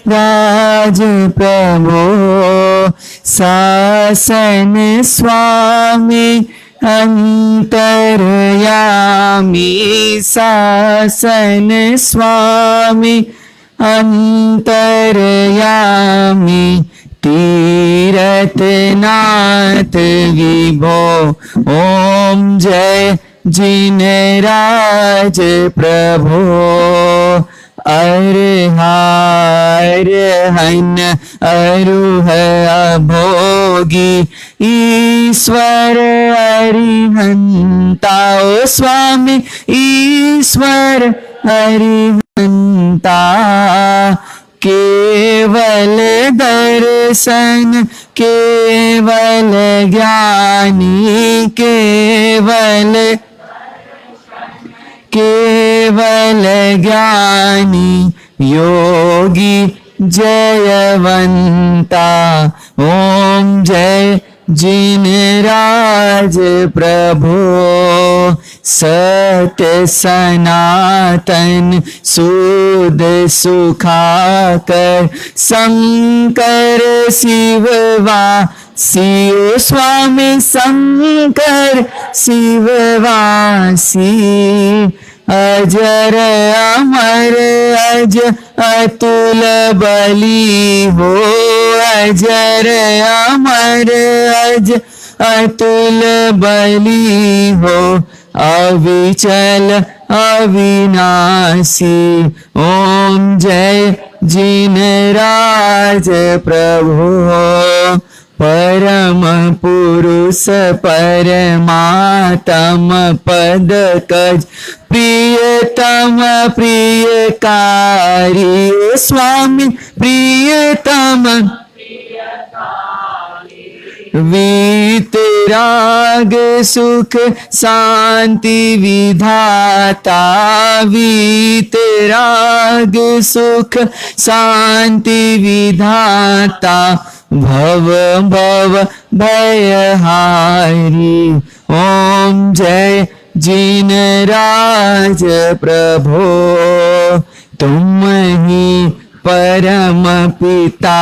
राज प्रभो शासन स्वामी अंतर्यामी शासन स्वामी अंतर्यामी तीरथनाथ विभो ओम जय जिनराज प्रभो अरहन अरुह अभोगी ईश्वर अरिहंता ओ स्वामी ईश्वर अरिहंता केवल दर्शन केवल ज्ञानी केवल ज्ञानी योगी जयवंता ओम जय जिनराज प्रभो सत्य सनातन सुध सुखाकर शंकर शिववासी ओ स्वामी शंकर शिववासी अजर अमर अज अतुल बलि हो अजर अमर अज अतुल बलि हो अविचल अविनाशी ओम जय जिनराज प्रभो परम पुरुष परमात्म पद कज प्रियतम प्रियकारी स्वामी प्रियतम वीतराग सुख शांति विधाता वीतराग सुख शांति विधाता भव भव भयहारी ओम जय जिनराज प्रभो तुम ही परम पिता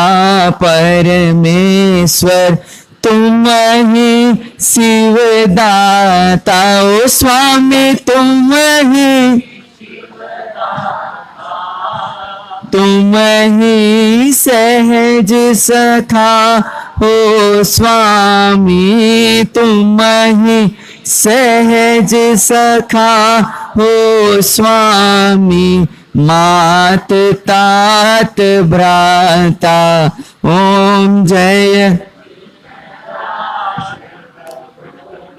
परमेश्वर तुम ही शिवदाता ओ स्वामी तुम ही सहज सखा हो स्वामी तुम ही सहज सखा हो स्वामी मात तात भ्राता ओम जय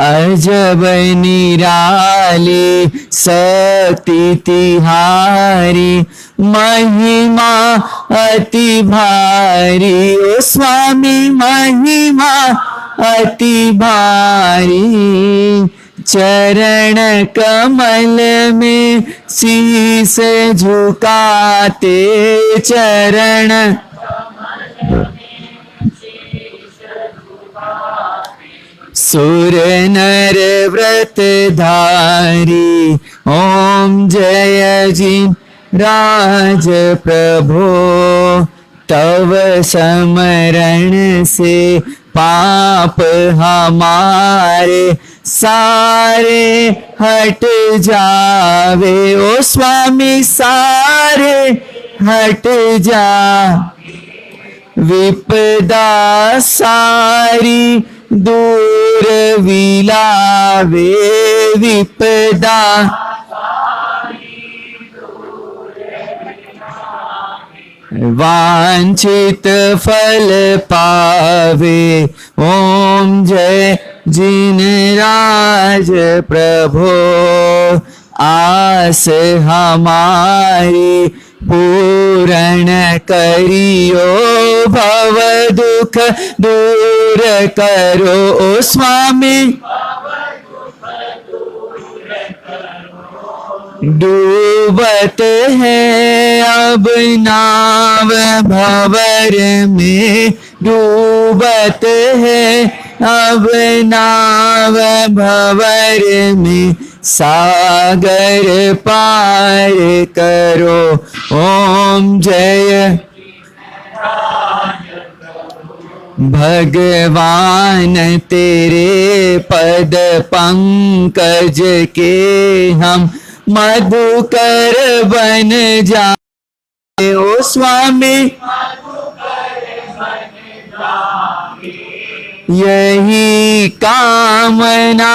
अजब निराली शक्ति तिहारी महिमा अति भारी ओ स्वामी महिमा अति भारी चरण कमल में शीस झुकाते चरण सुर नर व्रत धारी ओम जय जिनराज प्रभो तव समरण से पाप हमारे सारे हट जावे ओ स्वामी सारे हट जा विपदा सारी दूर विलावे विपदा वांछित फल पावे ओम जय जिनराज प्रभो आस हमारी पूर्ण करियो भव दुख दूर करो ओ स्वामी डूबत है अब नाव भंवर में डूबत है अब नाव भंवर में सागर पार करो ओम जय भगवान तेरे पद पंकज के हम मधुकर बन जाए ओ स्वामी, यही कामना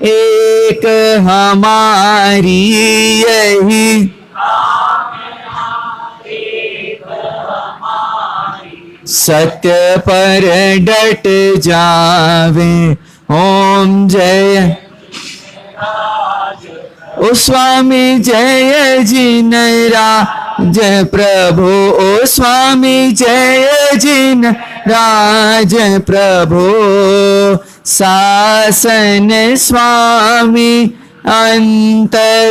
एक हमारी, यही सत्य पर डट जावे। ओम जय ओ स्वामी जय जिन राज प्रभु, ओ स्वामी जय जिन राज प्रभु, शासन स्वामी अंतर्यामी,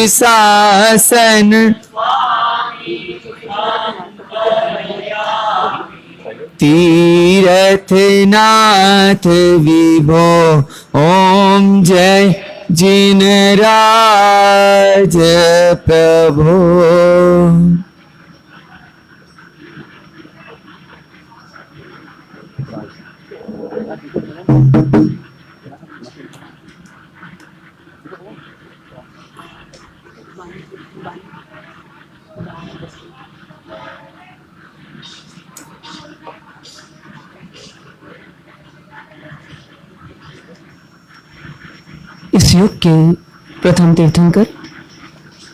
शासन तीरथ नाथ विभो। ओम जय जिन राज प्रभु। इस युग के प्रथम तीर्थंकर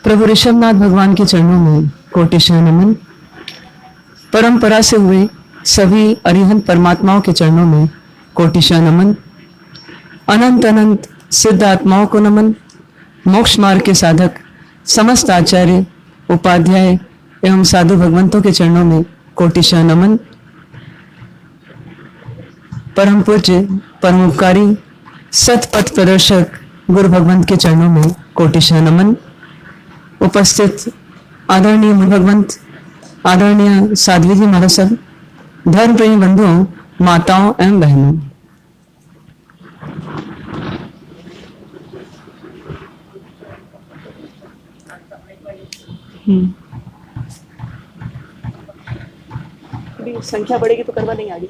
प्रभु ऋषभनाथ भगवान के चरणों में कोटिशः नमन। परंपरा से हुए सभी अरिहंत परमात्माओं के चरणों में कोटिशः नमन। अनंत अनंत सिद्ध आत्माओं को नमन। मोक्ष मार्ग के साधक समस्त आचार्य उपाध्याय एवं साधु भगवंतों के चरणों में कोटिशः नमन। परम पूज्य परमोपकारी सतपथ प्रदर्शक गुरु भगवंत के चरणों में कोटिशः नमन। उपस्थित आदरणीय मुनि भगवंत, आदरणीय साध्वी जी महाराज सब, धर्म प्रेमी बंधुओं, माताओं एवं बहनों, संख्या बढ़ेगी तो करवा लेंगे आगे,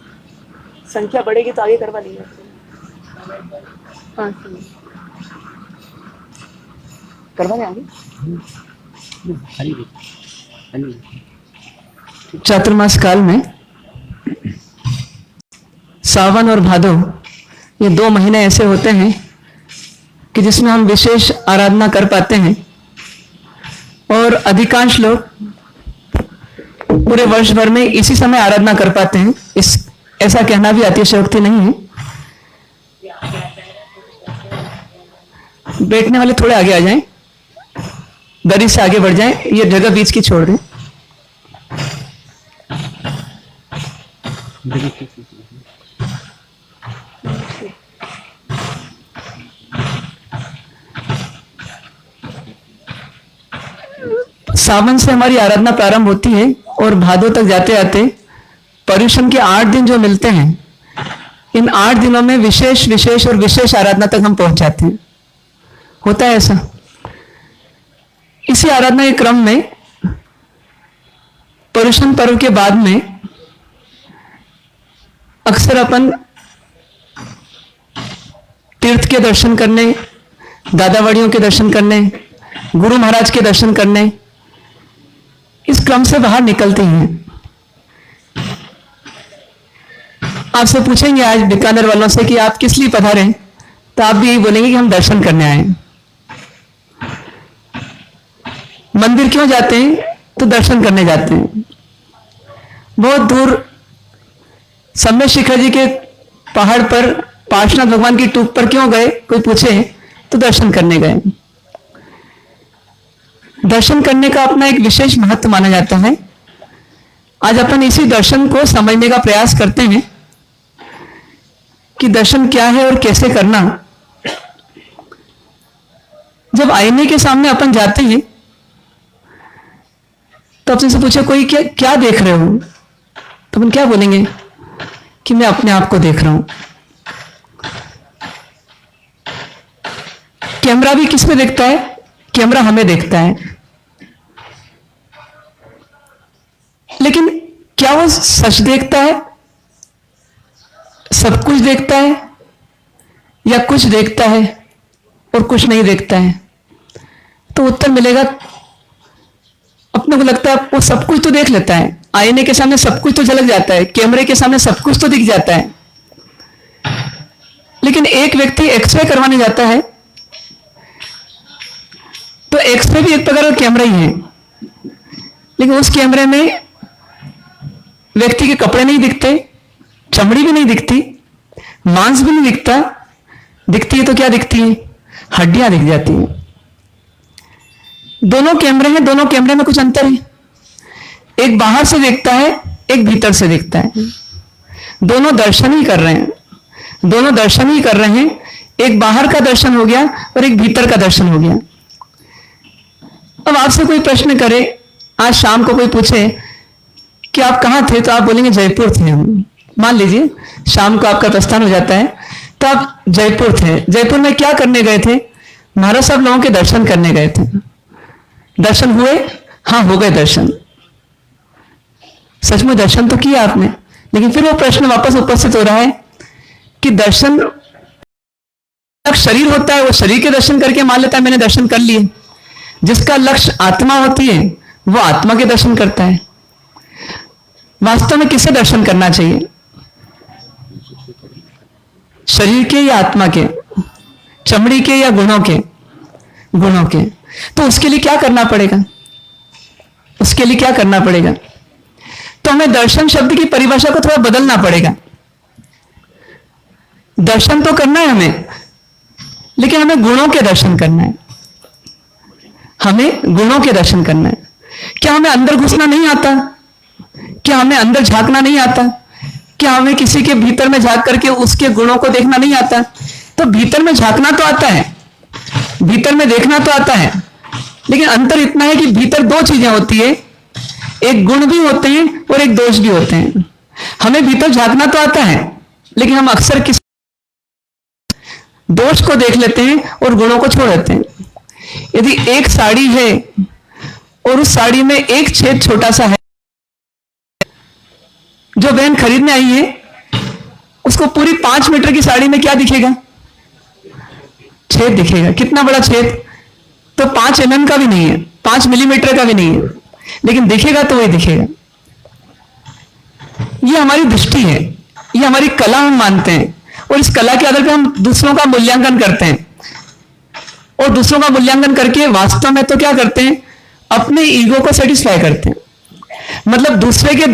संख्या बढ़ेगी तो आगे करवा लेंगे। हाँ करवा लें आगे। चातुर्मास काल में सावन और भादो ये 2 महीने ऐसे होते हैं कि जिसमें हम विशेष आराधना कर पाते हैं, और अधिकांश लोग पूरे वर्ष भर में इसी समय आराधना कर पाते हैं। इस ऐसा कहना भी अतिशयोक्ति नहीं है। बैठने वाले थोड़े आगे आ जाएं, गरीब से आगे बढ़ जाएं, ये जगह बीच की छोड़ दें। सावन से हमारी आराधना प्रारंभ होती है और भादो तक जाते जाते पर्युषण के 8 दिन जो मिलते हैं, इन 8 दिनों में विशेष विशेष और विशेष आराधना तक हम पहुंच जाते हैं। होता है ऐसा। इसी आराधना के क्रम में पर्युषण पर्व के बाद में अक्सर अपन तीर्थ के दर्शन करने, दादावड़ियों के दर्शन करने, गुरु महाराज के दर्शन करने, इस क्रम से बाहर निकलते हैं। आपसे पूछेंगे आज बीकानेर वालों से कि आप किस लिए पधारे, तो आप भी यही बोलेंगे कि हम दर्शन करने आए हैं। मंदिर क्यों जाते हैं, तो दर्शन करने जाते हैं। बहुत दूर सम्य शिखर जी के पहाड़ पर पार्श्वनाथ भगवान की टूप पर क्यों गए, कोई पूछे तो दर्शन करने गए। दर्शन करने का अपना एक विशेष महत्व माना जाता है। आज अपन इसी दर्शन को समझने का प्रयास करते हैं कि दर्शन क्या है और कैसे करना। जब आईने के सामने अपन जाते हैं तो आपसे से पूछे कोई क्या देख रहे हो, तो अपन क्या बोलेंगे कि मैं अपने आप को देख रहा हूं। कैमरा भी किस में देखता है, कैमरा हमें देखता है। लेकिन क्या वो सच देखता है, सब कुछ देखता है, या कुछ देखता है और कुछ नहीं देखता है? तो उत्तर मिलेगा, अपने को लगता है वो सब कुछ तो देख लेता है, आईने के सामने सब कुछ तो झलक जाता है, कैमरे के सामने सब कुछ तो दिख जाता है। लेकिन एक व्यक्ति एक्सरे करवाने जाता है, तो एक्सरे भी एक प्रकार का कैमरा ही है, लेकिन उस कैमरे में व्यक्ति के कपड़े नहीं दिखते, चमड़ी भी नहीं दिखती, मांस भी नहीं दिखता, दिखती है तो क्या दिखती है? हड्डियां दिख जाती हैं। दोनों कैमरे हैं, दोनों कैमरे में कुछ अंतर है, एक बाहर से देखता है, एक भीतर से देखता है। दोनों दर्शन ही कर रहे हैं, दोनों दर्शन ही कर रहे हैं, एक बाहर का दर्शन हो गया और एक भीतर का दर्शन हो गया। अब आपसे कोई प्रश्न करे, आज शाम को कोई पूछे कि आप कहां थे, तो आप बोलेंगे जयपुर थे हम। मान लीजिए शाम को आपका प्रस्थान हो जाता है, तो आप जयपुर थे। जयपुर में क्या करने गए थे? महाराज साहब लोगों के दर्शन करने गए थे। दर्शन हुए? हाँ, हो गए दर्शन, सच में दर्शन तो किया आपने। लेकिन फिर वो प्रश्न वापस उपस्थित हो रहा है कि दर्शन शरीर होता है, वो शरीर के दर्शन करके मान लेता है मैंने दर्शन कर लिए। जिसका लक्ष्य आत्मा होती है वो आत्मा के दर्शन करता है। वास्तव में किसे दर्शन करना चाहिए? शरीर के या आत्मा के? चमड़ी के या गुणों के? गुणों के। तो उसके लिए क्या करना पड़ेगा? उसके लिए क्या करना पड़ेगा? तो हमें दर्शन शब्द की परिभाषा को थोड़ा बदलना पड़ेगा। दर्शन तो करना है हमें, लेकिन हमें गुणों के दर्शन करना है। हमें गुणों के दर्शन करना है। क्या हमें अंदर घुसना नहीं आता? क्या हमें अंदर झांकना नहीं आता? क्या हमें किसी के भीतर में झांक करके उसके गुणों को देखना नहीं आता? तो भीतर में झांकना तो आता है, भीतर में देखना तो आता है, लेकिन अंतर इतना है कि भीतर दो चीजें होती है, एक गुण भी होते हैं और एक दोष भी होते हैं। हमें भीतर झांकना तो आता है, लेकिन हम अक्सर किस दोष को देख लेते हैं और गुणों को छोड़ देते हैं। यदि एक साड़ी है और उस साड़ी में एक छेद छोटा सा है, जो बहन खरीदने आई है उसको पूरी 5 मीटर की साड़ी में क्या दिखेगा? छेद दिखेगा। कितना बड़ा छेद? तो 5 mm का भी नहीं है, 5 मिलीमीटर का भी नहीं है, लेकिन दिखेगा तो वही दिखेगा। ये हमारी दृष्टि है, ये हमारी कला हम मानते हैं, और इस कला के आधार पर हम दूसरों का मूल्यांकन करते हैं। और दूसरों का मूल्यांकन करके वास्तव में तो क्या करते हैं? अपने ईगो को सेटिस्फाई करते हैं। मतलब दूसरे के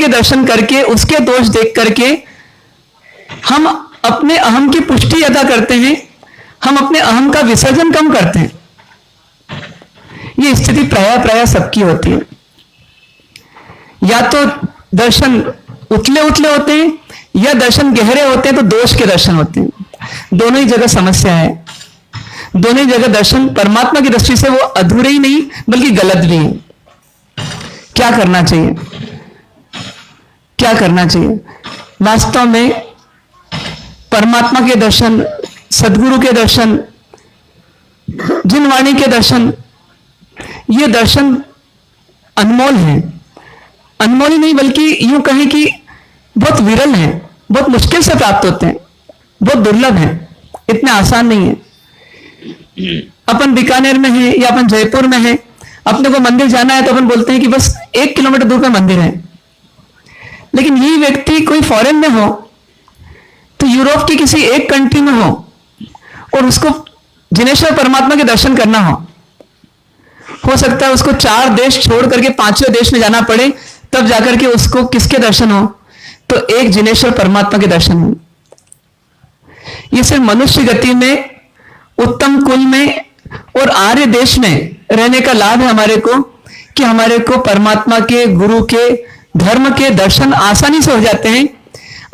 दर्शन करके उसके दोष देख करके हम अपने अहम की पुष्टि अदा करते हैं, हम अपने अहम का विसर्जन कम करते हैं। यह स्थिति प्राय सबकी होती है। या तो दर्शन उतले उतले होते हैं, या दर्शन गहरे होते हैं तो दोष के दर्शन होते हैं। दोनों ही जगह समस्या है। दोनों ही जगह दर्शन परमात्मा की दृष्टि से वो अधूरे ही नहीं बल्कि गलत भी है। क्या करना चाहिए? क्या करना चाहिए? वास्तव में परमात्मा के दर्शन, सदगुरु के दर्शन, जिन वाणी के दर्शन, ये दर्शन अनमोल हैं। अनमोल ही नहीं बल्कि यूं कहें कि बहुत विरल हैं, बहुत मुश्किल से प्राप्त होते हैं, बहुत दुर्लभ हैं, इतने आसान नहीं है। अपन बीकानेर में है या अपन जयपुर में है, अपने को मंदिर जाना है तो अपन बोलते हैं कि बस 1 किलोमीटर दूर पे मंदिर है। लेकिन यही व्यक्ति कोई फॉरेन में हो, तो यूरोप की किसी एक कंट्री में हो और उसको जिनेश्वर परमात्मा के दर्शन करना हो सकता है उसको 4 देश छोड़ करके 5वें देश में जाना पड़े, तब जाकर के उसको किसके दर्शन हो? तो एक जिनेश्वर परमात्मा के दर्शन हो। ये सिर्फ मनुष्य गति में, उत्तम कुल में और आर्य देश में रहने का लाभ है हमारे को, कि हमारे को परमात्मा के, गुरु के, धर्म के दर्शन आसानी से हो जाते हैं।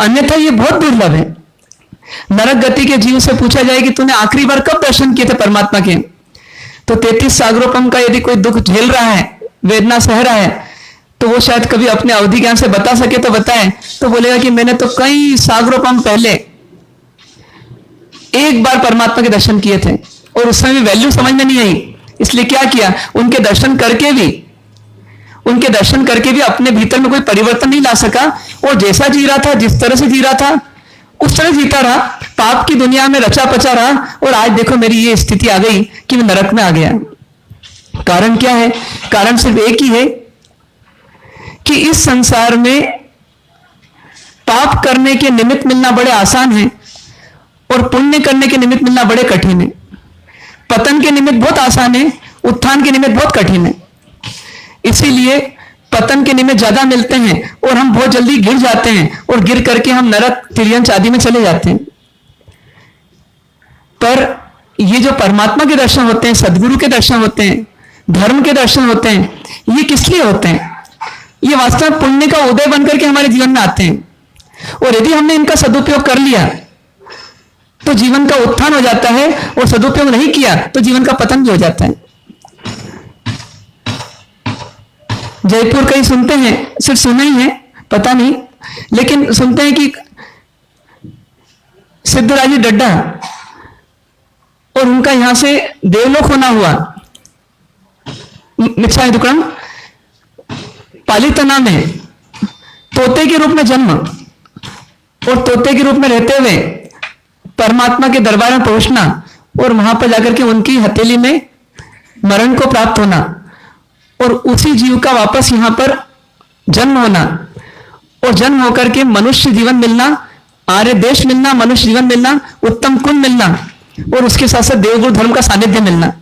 अन्यथा ये बहुत दुर्लभ है। नरक गति के जीव से पूछा जाए कि तूने आखिरी बार कब दर्शन किए थे परमात्मा के, तो 33 सागरोपम का यदि कोई दुख झेल रहा है, वेदना सह रहा है, तो वो शायद कभी अपने अवधि ज्ञान से बता सके तो बताए, तो बोलेगा कि मैंने तो कई सागरोपम पहले एक बार परमात्मा के दर्शन किए थे और उस समय वैल्यू समझ में नहीं आई, इसलिए क्या किया, उनके दर्शन करके भी उनके दर्शन करके भी अपने भीतर में कोई परिवर्तन नहीं ला सका, और जैसा जी रहा था, जिस तरह से जी रहा था, उस तरह जीता रहा, पाप की दुनिया में रचा पचा रहा, और आज देखो मेरी ये स्थिति आ गई कि मैं नरक में आ गया। कारण क्या है? कारण सिर्फ एक ही है कि इस संसार में पाप करने के निमित्त मिलना बड़े आसान है और पुण्य करने के निमित्त मिलना बड़े कठिन है। पतन के निमित्त बहुत आसान है, उत्थान के निमित्त बहुत कठिन है। इसीलिए पतन के निमित्त ज्यादा मिलते हैं और हम बहुत जल्दी गिर जाते हैं, और गिर करके हम नरक, तिर्यंच आदि में चले जाते हैं। पर ये जो परमात्मा के दर्शन होते हैं, सदगुरु के दर्शन होते हैं, धर्म के दर्शन होते हैं, ये किस लिए होते हैं? ये वास्तव में पुण्य का उदय बनकर के हमारे जीवन में आते हैं, और यदि हमने इनका सदुपयोग कर लिया तो जीवन का उत्थान हो जाता है, और सदुपयोग नहीं किया तो जीवन का पतन भी हो जाता है। जयपुर कहीं सुनते हैं, सिर्फ सुना ही है, पता नहीं, लेकिन सुनते हैं कि सिद्धराजी डड्डा और उनका यहां से देवलोक होना हुआ, मिच्छा दुक्रम पालितना में तोते के रूप में जन्म, और तोते के रूप में रहते हुए परमात्मा के दरबार में पहुंचना, और वहां पर जाकर के उनकी हथेली में मरण को प्राप्त होना, और उसी जीव का वापस यहां पर जन्म होना, और जन्म होकर के मनुष्य जीवन मिलना, आर्य देश मिलना, मनुष्य जीवन मिलना, उत्तम कुल मिलना, और उसके साथ साथ देवगुरु धर्म का सानिध्य मिलना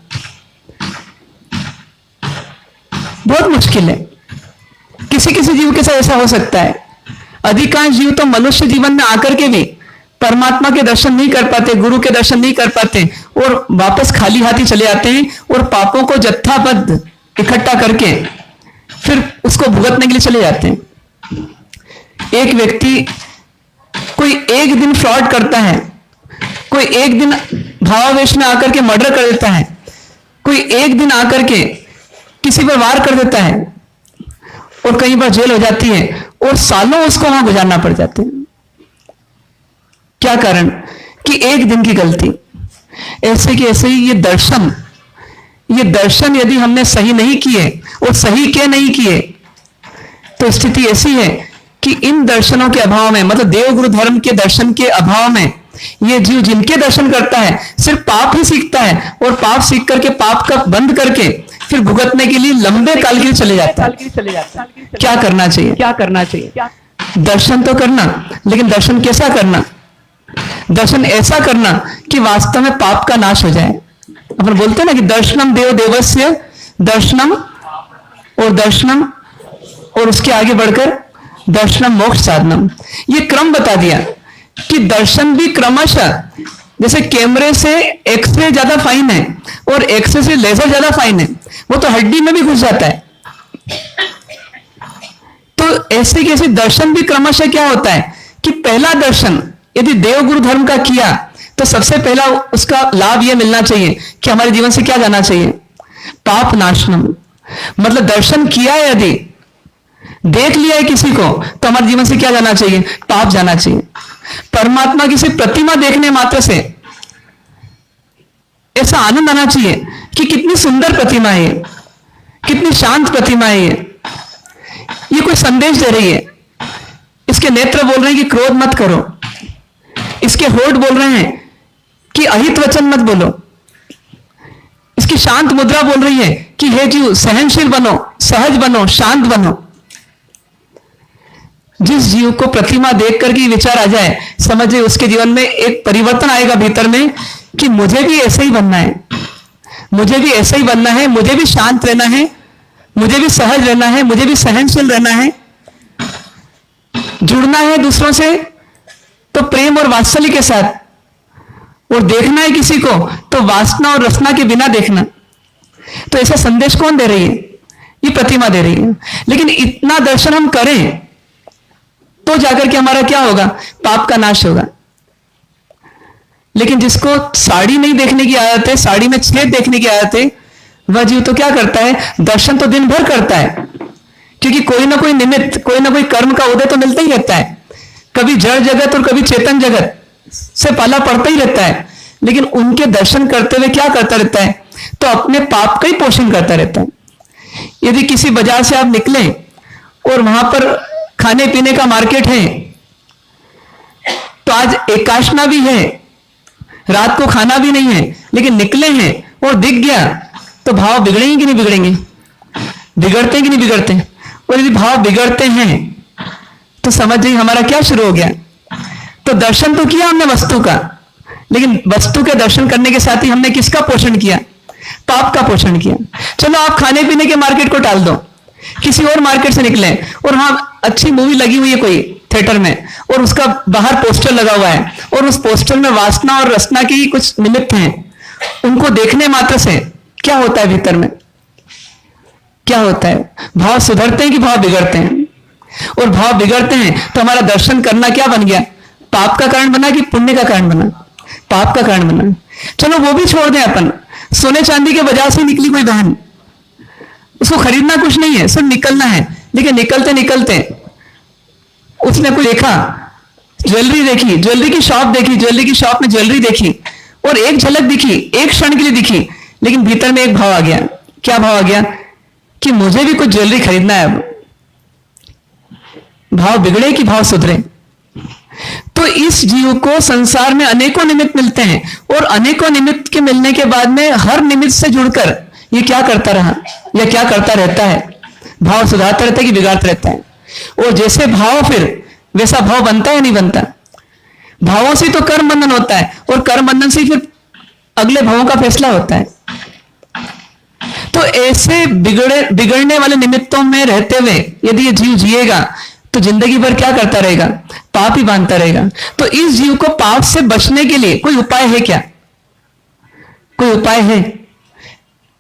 बहुत मुश्किल है। किसी किसी जीव के साथ ऐसा हो सकता है। अधिकांश जीव तो मनुष्य जीवन में आकर के भी परमात्मा के दर्शन नहीं कर पाते, गुरु के दर्शन नहीं कर पाते, और वापस खाली हाथी चले आते हैं, और पापों को जत्थाबद्ध इकट्ठा करके फिर उसको भुगतने के लिए चले जाते हैं। एक व्यक्ति कोई एक दिन फ्रॉड करता है, कोई एक दिन भावावेश में आकर के मर्डर कर देता है, कोई एक दिन आकर के किसी पर वार कर देता है, और कई बार जेल हो जाती है, और सालों उसको वहां गुजारना पड़ जाते हैं। क्या कारण? कि एक दिन की गलती। ऐसे कि ऐसे ही ये दर्शन यदि हमने सही नहीं किए, और सही के नहीं किए, तो स्थिति ऐसी है कि इन दर्शनों के अभाव में, मतलब देवगुरु धर्म के दर्शन के अभाव में, ये जीव जिनके दर्शन करता है सिर्फ पाप ही सीखता है, और पाप सीख करके पाप का बंद करके फिर भुगतने के लिए लंबे काल के लिए चले जाता है। क्या करना चाहिए? क्या करना चाहिए? दर्शन तो करना, लेकिन दर्शन कैसा करना? दर्शन ऐसा करना कि वास्तव में पाप का नाश हो जाए। अपन बोलते हैं ना कि दर्शनम देव देवस्य दर्शनम, और दर्शनम, और उसके आगे बढ़कर दर्शनम मोक्ष साधनम। ये क्रम बता दिया कि दर्शन भी क्रमशः, जैसे कैमरे से एक्सरे ज्यादा फाइन है और एक्सरे से लेजर ज्यादा फाइन है, वो तो हड्डी में भी घुस जाता है। तो ऐसे कैसे दर्शन भी क्रमशः क्या होता है कि पहला दर्शन यदि देवगुरु धर्म का किया तो सबसे पहला उसका लाभ यह मिलना चाहिए कि हमारे जीवन से क्या जाना चाहिए? पाप नाशनम। मतलब दर्शन किया है, यदि देख लिया है किसी को, तो हमारे जीवन से क्या जाना चाहिए? पाप जाना चाहिए। परमात्मा की सिर्फ प्रतिमा देखने मात्र से ऐसा आनंद आना चाहिए कि कितनी सुंदर प्रतिमा है, कितनी शांत प्रतिमा है, ये कोई संदेश दे रही है। इसके नेत्र बोल रहे हैं कि क्रोध मत करो, इसके होठ बोल रहे हैं कि अहित वचन मत बोलो, इसकी शांत मुद्रा बोल रही है कि हे जीव सहनशील बनो, सहज बनो, शांत बनो। जिस जीव को प्रतिमा देख करके विचार आ जाए, समझिए उसके जीवन में एक परिवर्तन आएगा भीतर में कि मुझे भी ऐसे ही बनना है, मुझे भी ऐसे ही बनना है, मुझे भी शांत रहना है, मुझे भी सहज रहना है, मुझे भी सहनशील रहना है, जुड़ना है दूसरों से तो प्रेम और वात्सल्य के साथ, और देखना है किसी को तो वासना और रसना के बिना देखना। तो ऐसा संदेश कौन दे रही है? ये प्रतिमा दे रही है। लेकिन इतना दर्शन हम करें तो जाकर के हमारा क्या होगा? पाप का नाश होगा। लेकिन जिसको साड़ी नहीं देखने की आदत है, साड़ी में छेद देखने की आदत है, वह जीव तो क्या करता है? दर्शन तो दिन भर करता है, क्योंकि कोई ना कोई निमित्त, कोई ना कोई कर्म का उदय तो मिलता ही रहता है। कभी जड़ जगत और कभी चेतन जगत से पाला पड़ता ही रहता है। लेकिन उनके दर्शन करते हुए क्या करता रहता है? तो अपने पाप का ही पोषण करता रहता है। यदि किसी बाजार से आप निकले और वहां पर खाने पीने का मार्केट है, तो आज एकादशना भी है, रात को खाना भी नहीं है, लेकिन निकले हैं और दिख गया, तो भाव बिगड़ेंगे कि नहीं बिगड़ेंगे? बिगड़ते कि नहीं बिगड़ते? और यदि भाव बिगड़ते हैं तो समझ जाइए हमारा क्या शुरू हो गया। तो दर्शन तो किया हमने वस्तु का, लेकिन वस्तु के दर्शन करने के साथ ही हमने किसका पोषण किया? पाप का पोषण किया। चलो आप खाने पीने के मार्केट को टाल दो, किसी और मार्केट से निकले और वहां अच्छी मूवी लगी हुई है कोई थिएटर में, और उसका बाहर पोस्टर लगा हुआ है, और उस पोस्टर में वासना और रसना की कुछ निमित्त हैं, उनको देखने मात्र से क्या होता है भीतर में? क्या होता है? भाव सुधरते हैं कि भाव बिगड़ते हैं? और भाव बिगड़ते हैं तो हमारा दर्शन करना क्या बन गया? पाप का कारण बना कि पुण्य का कारण बना? पाप का कारण बना। चलो वो भी छोड़ दें अपन, सोने चांदी के बाजार से निकली कोई बहन, उसको खरीदना कुछ नहीं है, सिर्फ निकलना है, लेकिन निकलते निकलते उसने कोई देखा, ज्वेलरी देखी, ज्वेलरी की शॉप देखी, ज्वेलरी की शॉप में ज्वेलरी देखी, और एक झलक दिखी, एक क्षण के लिए दिखी, लेकिन भीतर में एक भाव आ गया। क्या भाव आ गया? कि मुझे भी कुछ ज्वेलरी खरीदना है। अब भाव बिगड़े कि भाव सुधरे? तो इस जीव को संसार में अनेकों निमित्त मिलते हैं, और अनेकों निमित्त के मिलने के बाद में हर निमित्त से जुड़कर ये क्या करता रहा या क्या करता रहता है? भाव सुधारता रहता है कि बिगाड़ता रहता है? और जैसे भाव फिर वैसा भाव बनता है नहीं बनता? भावों से तो कर्म बंधन होता है, और कर्म बंधन से फिर अगले भावों का फैसला होता है। तो ऐसे बिगड़ने वाले निमित्तों में रहते हुए यदि ये जीव जिएगा तो जिंदगी भर क्या करता रहेगा? पाप ही बांधता रहेगा। तो इस जीव को पाप से बचने के लिए कोई उपाय है क्या? कोई उपाय है?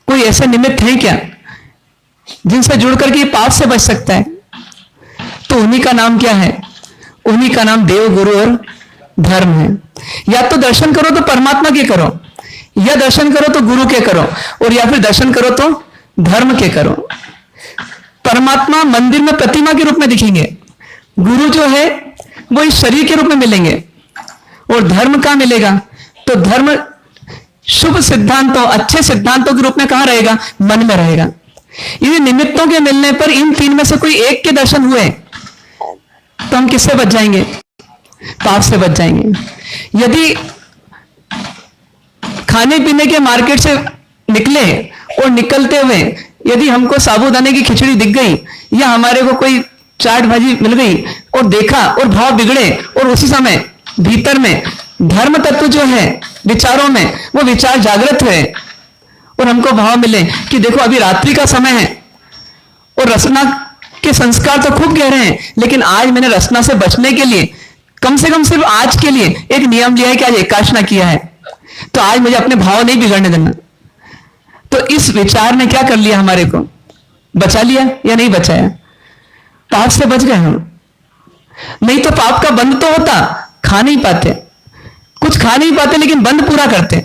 कोई ऐसे निमित्त है क्या जिनसे जुड़ करके ये पाप से बच सकता है? तो उन्हीं का नाम क्या है? उन्हीं का नाम देव, गुरु और धर्म है। या तो दर्शन करो तो परमात्मा के करो, या दर्शन करो तो गुरु के करो, और या फिर दर्शन करो तो धर्म के करो। परमात्मा मंदिर में प्रतिमा के रूप में दिखेंगे, गुरु जो है वो इस शरीर के रूप में मिलेंगे, और धर्म कहां मिलेगा? तो धर्म शुभ सिद्धांतों, अच्छे सिद्धांतों के रूप में कहां रहेगा? मन में रहेगा। ये निमित्तों के मिलने पर इन तीन में से कोई एक के दर्शन हुए तो हम किससे बच जाएंगे? पाप से बच जाएंगे। यदि खाने पीने के मार्केट से निकले और निकलते हुए यदि हमको साबूदाने की खिचड़ी दिख गई, या हमारे को कोई चाट भाजी मिल गई और देखा और भाव बिगड़े, और उसी समय भीतर में धर्म तत्व जो है विचारों में, वो विचार जागृत हुए और हमको भाव मिले कि देखो अभी रात्रि का समय है और रसना के संस्कार तो खूब गहरे हैं, लेकिन आज मैंने रसना से बचने के लिए कम से कम सिर्फ आज के लिए एक नियम लिया है कि आज एकादशना किया है, तो आज मुझे अपने भाव नहीं बिगड़ने देना। तो इस विचार ने क्या कर लिया? हमारे को बचा लिया या नहीं बचाया? पाप से बच गए हम। नहीं तो पाप का बंद तो होता, खा नहीं पाते, कुछ खा नहीं पाते, लेकिन बंद पूरा करते,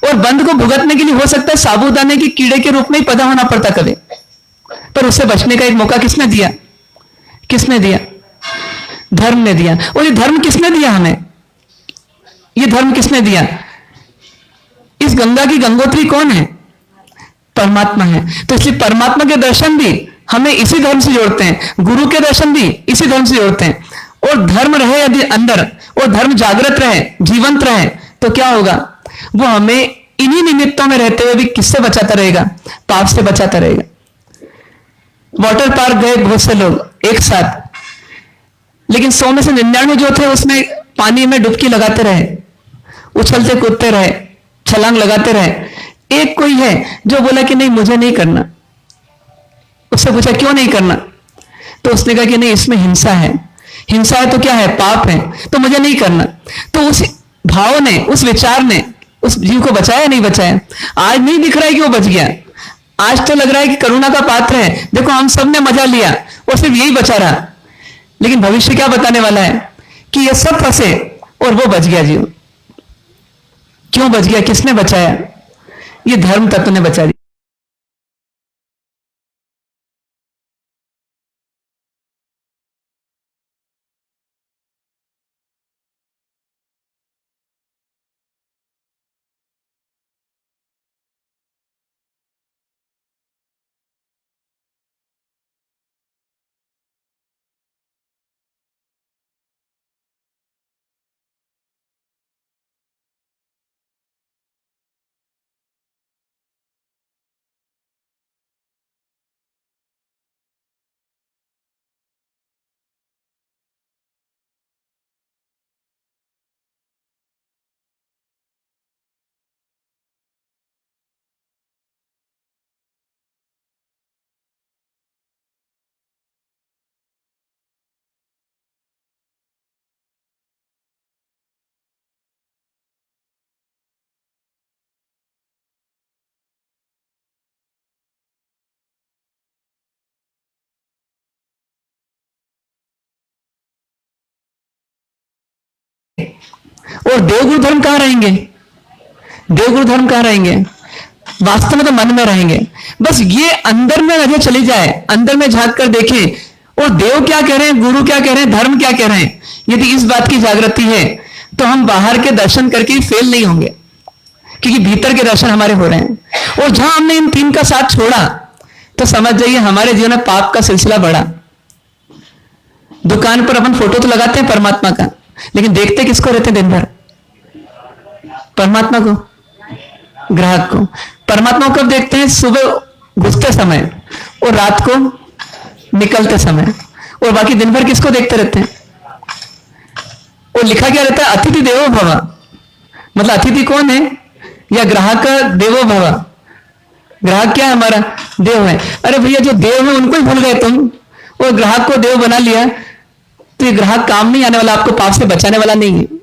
और बंद को भुगतने के लिए हो सकता है साबूदाने के कीड़े के रूप में ही पैदा होना पड़ता कभी, पर उससे बचने का एक मौका किसने दिया? किसने दिया? धर्म ने दिया। और ये धर्म किसने दिया हमें? ये धर्म किसने दिया? इस गंगा की गंगोत्री कौन है? परमात्मा है। तो इसलिए परमात्मा के दर्शन भी हमें इसी धर्म से जोड़ते हैं, गुरु के दर्शन भी इसी धर्म से जोड़ते हैं। और धर्म रहे यदि अंदर, और धर्म जागृत रहे, जीवंत रहे, तो क्या होगा? वो हमें इन्हीं निमित्तों में रहते हुए भी किससे बचाता रहेगा? पाप से बचाता रहेगा। वाटर पार्क गए बहुत से लोग एक साथ, लेकिन 100 में से 99 जो थे उसमें पानी में डुबकी लगाते रहे, उछलते कूदते रहे, छलांग लगाते रहे। एक कोई है जो बोला कि नहीं मुझे नहीं करना। उससे पूछा क्यों नहीं करना? तो उसने कहा कि नहीं इसमें हिंसा है। हिंसा है तो क्या है? पाप है, तो मुझे नहीं करना। तो उस भाव ने, उस विचार ने उस जीव को बचाया नहीं बचाया? आज नहीं दिख रहा है कि वो बच गया, आज तो लग रहा है कि करुणा का पात्र है, देखो हम सब ने मजा लिया, वो सिर्फ यही बचा रहा। लेकिन भविष्य क्या बताने वाला है? कि ये सब फंसे और वो बच गया जीव। क्यों बच गया? किसने बचाया? ये धर्म तत्व ने बचा दिया। और देवगुरु धर्म कहां रहेंगे? देवगुरु धर्म कहां रहेंगे? वास्तव में तो मन में रहेंगे। बस ये अंदर में नजर चली जाए, अंदर में झांक कर देखें और देव क्या कह रहे हैं, गुरु क्या कह रहे हैं, धर्म क्या कह रहे हैं। यदि इस बात की जागृति है तो हम बाहर के दर्शन करके फेल नहीं होंगे, क्योंकि भीतर के दर्शन हमारे हो रहे हैं। और जहां हमने इन तीन का साथ छोड़ा तो समझ जाइए हमारे जीवन में पाप का सिलसिला बढ़ा। दुकान पर अपन फोटो तो लगाते हैं परमात्मा का, लेकिन देखते किसको रहते हैं दिन भर? परमात्मा को, ग्राहक को। परमात्मा को कब देखते हैं? सुबह घुसते समय और रात को निकलते समय। और बाकी दिन भर किसको देखते रहते हैं? और लिखा क्या रहता है? अतिथि देवो भव। मतलब अतिथि कौन है? या ग्राहक देवो भव। ग्राहक क्या है? हमारा देव है। अरे भैया जो देव है उनको ही भूल गए तुम, और ग्राहक को देव बना लिया, तो ये ग्राहक काम नहीं आने वाला, आपको पाप से बचाने वाला नहीं है।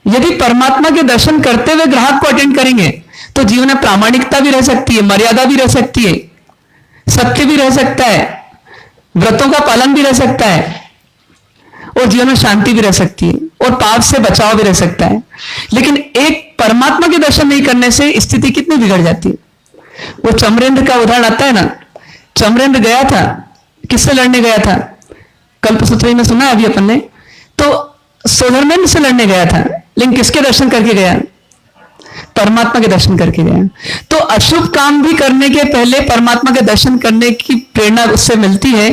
यदि परमात्मा के दर्शन करते हुए ग्राहक को अटेंड करेंगे तो जीवन में प्रामाणिकता भी रह सकती है, मर्यादा भी रह सकती है, सत्य भी रह सकता है, व्रतों का पालन भी रह सकता है, और जीवन में शांति भी रह सकती है, और पाप से बचाव भी रह सकता है। लेकिन एक परमात्मा के दर्शन नहीं करने से स्थिति कितनी बिगड़ जाती है। वो चमरेंद्र का उदाहरण आता है ना। चमरेंद्र गया था, किससे लड़ने गया था? कल्पसूत्र में सुना है अभी अपन ने। तो सोधर्मेंद्र से लड़ने गया था, लेकिन किसके दर्शन करके गया? परमात्मा के दर्शन करके गया। तो अशुभ काम भी करने के पहले परमात्मा के दर्शन करने की प्रेरणा उससे मिलती है।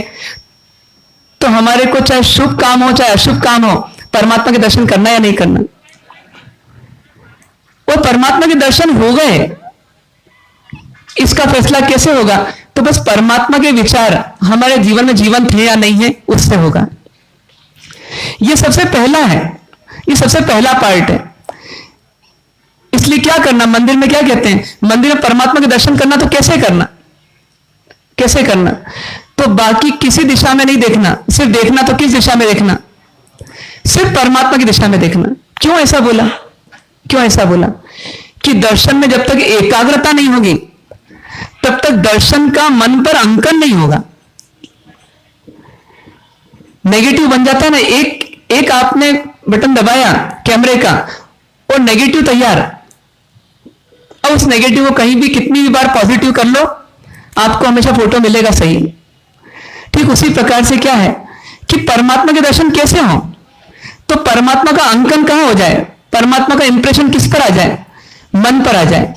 तो हमारे को चाहे शुभ काम हो चाहे अशुभ काम हो, परमात्मा के दर्शन करना या नहीं करना। और परमात्मा के दर्शन हो गए, इसका फैसला कैसे होगा? तो बस परमात्मा के विचार हमारे जीवन में जीवंत है या नहीं है, उससे होगा। ये सबसे पहला है, ये सबसे पहला पार्ट है। इसलिए क्या करना? मंदिर में क्या कहते हैं? मंदिर में परमात्मा के दर्शन करना तो कैसे करना? कैसे करना? तो बाकी किसी दिशा में नहीं देखना, सिर्फ देखना तो किस दिशा में देखना? सिर्फ परमात्मा की दिशा में देखना। क्यों ऐसा बोला? क्यों ऐसा बोला? कि दर्शन में जब तक एकाग्रता नहीं होगी तब तक दर्शन का मन पर अंकन नहीं होगा। नेगेटिव बन जाता है ना। एक आपने बटन दबाया कैमरे का और नेगेटिव तैयार। अब उस नेगेटिव को कहीं भी कितनी भी बार पॉजिटिव कर लो, आपको हमेशा फोटो मिलेगा सही। ठीक उसी प्रकार से क्या है कि परमात्मा के दर्शन कैसे हो? तो परमात्मा का अंकन कहां हो जाए, परमात्मा का इंप्रेशन किस पर आ जाए? मन पर आ जाए।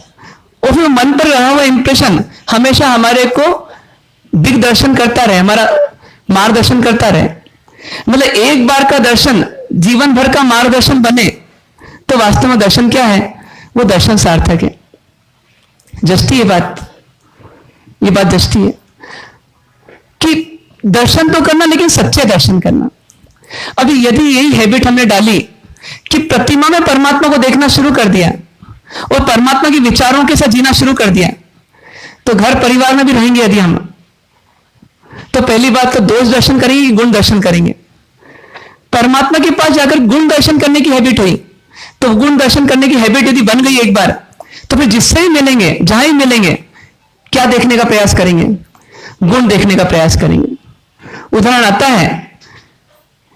और फिर मन पर रहा हुआ इंप्रेशन हमेशा हमारे को दिग्दर्शन करता रहे, हमारा मार्गदर्शन करता रहे। मतलब एक बार का दर्शन जीवन भर का मार्गदर्शन बने तो वास्तव में दर्शन क्या है? वो दर्शन सार्थक है। जस्टी ये बात जस्टी है कि दर्शन तो करना, लेकिन सच्चे दर्शन करना। अभी यदि यही हैबिट हमने डाली कि प्रतिमा में परमात्मा को देखना शुरू कर दिया और परमात्मा के विचारों के साथ जीना शुरू कर दिया, तो घर परिवार में भी रहेंगे यदि हम, तो पहली बात तो दोष दर्शन करेंगे, गुण दर्शन करेंगे। परमात्मा के पास जाकर गुण दर्शन करने की हैबिट हुई, तो गुण दर्शन करने की हैबिट यदि बन गई एक बार, तो फिर जिससे ही मिलेंगे, जहां ही मिलेंगे, क्या देखने का प्रयास करेंगे? गुण देखने का प्रयास करेंगे। उदाहरण आता है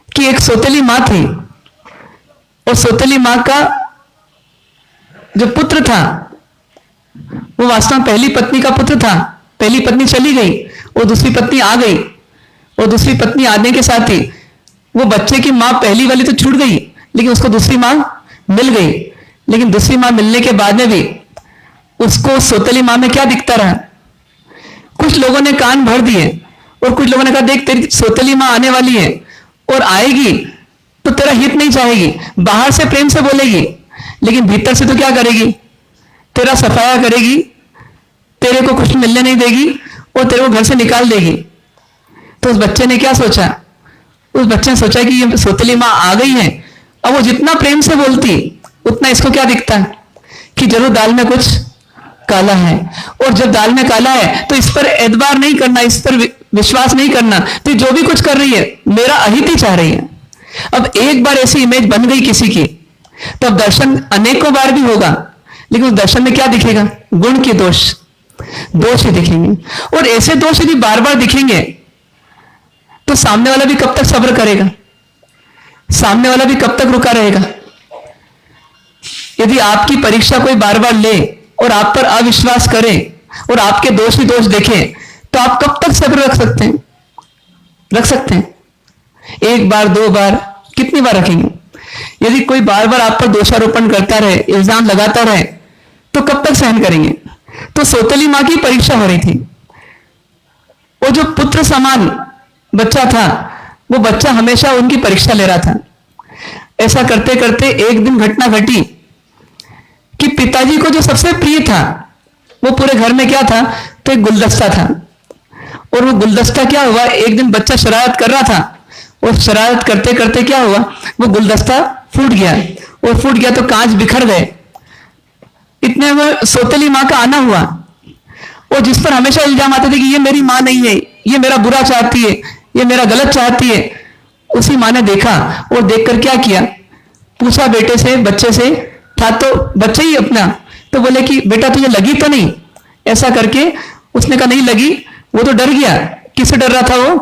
कि एक सौतेली मां थी, और सौतेली मां का जो पुत्र था वो वास्तव में पहली पत्नी का पुत्र था। पहली पत्नी चली गई और दूसरी पत्नी आ गई, और दूसरी पत्नी आने के साथ ही वो बच्चे की मां पहली वाली तो छूट गई, लेकिन उसको दूसरी मां मिल गई। लेकिन दूसरी मां मिलने के बाद में भी उसको सौतेली मां में क्या दिखता रहा? कुछ लोगों ने कान भर दिए और कुछ लोगों ने कहा देख तेरी सौतेली मां आने वाली है और आएगी तो तेरा हित नहीं चाहेगी, बाहर से प्रेम से बोलेगी, लेकिन भीतर से तो क्या करेगी? तेरा सफाया करेगी, तेरे को कुछ मिलने नहीं देगी और तेरे को घर से निकाल देगी। तो उस बच्चे ने क्या सोचा? उस बच्चे ने सोचा कि ये सौतेली मां आ गई है, अब वो जितना प्रेम से बोलती उतना इसको क्या दिखता कि जरूर दाल में कुछ काला है, और जब दाल में काला है तो इस पर एतबार नहीं करना, इस पर विश्वास नहीं करना, तो जो भी कुछ कर रही है मेरा अहित ही चाह रही है। अब एक बार ऐसी इमेज बन गई किसी की, तो अब दर्शन अनेकों बार भी होगा, लेकिन उस दर्शन में क्या दिखेगा? गुण के दोष ही दिखेंगे। और ऐसे दोष यदि बार बार दिखेंगे तो सामने वाला भी कब तक सब्र करेगा? सामने वाला भी कब तक रुका रहेगा? यदि आपकी परीक्षा कोई बार बार ले और आप पर अविश्वास करे और आपके दोष ही दोष देखे, तो आप कब तक सब्र रख सकते हैं? रख सकते हैं? एक बार, दो बार, कितनी बार रखेंगे? यदि कोई बार बार आप पर दोषारोपण करता रहे, इल्जाम लगाता रहे, तो कब तक सहन करेंगे? तो सौतेली मां की परीक्षा हो रही थी। वो जो पुत्र समान बच्चा था, वो बच्चा हमेशा उनकी परीक्षा ले रहा था। ऐसा करते करते एक दिन घटना घटी कि पिताजी को जो सबसे प्रिय था, वो पूरे घर में क्या था? तो एक गुलदस्ता था। और वो गुलदस्ता क्या हुआ, एक दिन बच्चा शरारत कर रहा था और शरारत करते करते क्या हुआ, वो गुलदस्ता फूट गया। और फूट गया तो कांच बिखर गए। इतने में सौतेली मां का आना हुआ, और जिस पर हमेशा इल्जाम आते थे कि ये मेरी मां नहीं है, ये मेरा बुरा चाहती है, ये मेरा गलत चाहती है, उसी मां ने देखा और देखकर क्या किया, पूछा बेटे से, बच्चे से, था तो बच्चे ही अपना, तो बोले कि बेटा तुझे लगी तो नहीं? ऐसा करके उसने कहा नहीं लगी। वो तो डर गया। किससे डर रहा था वो?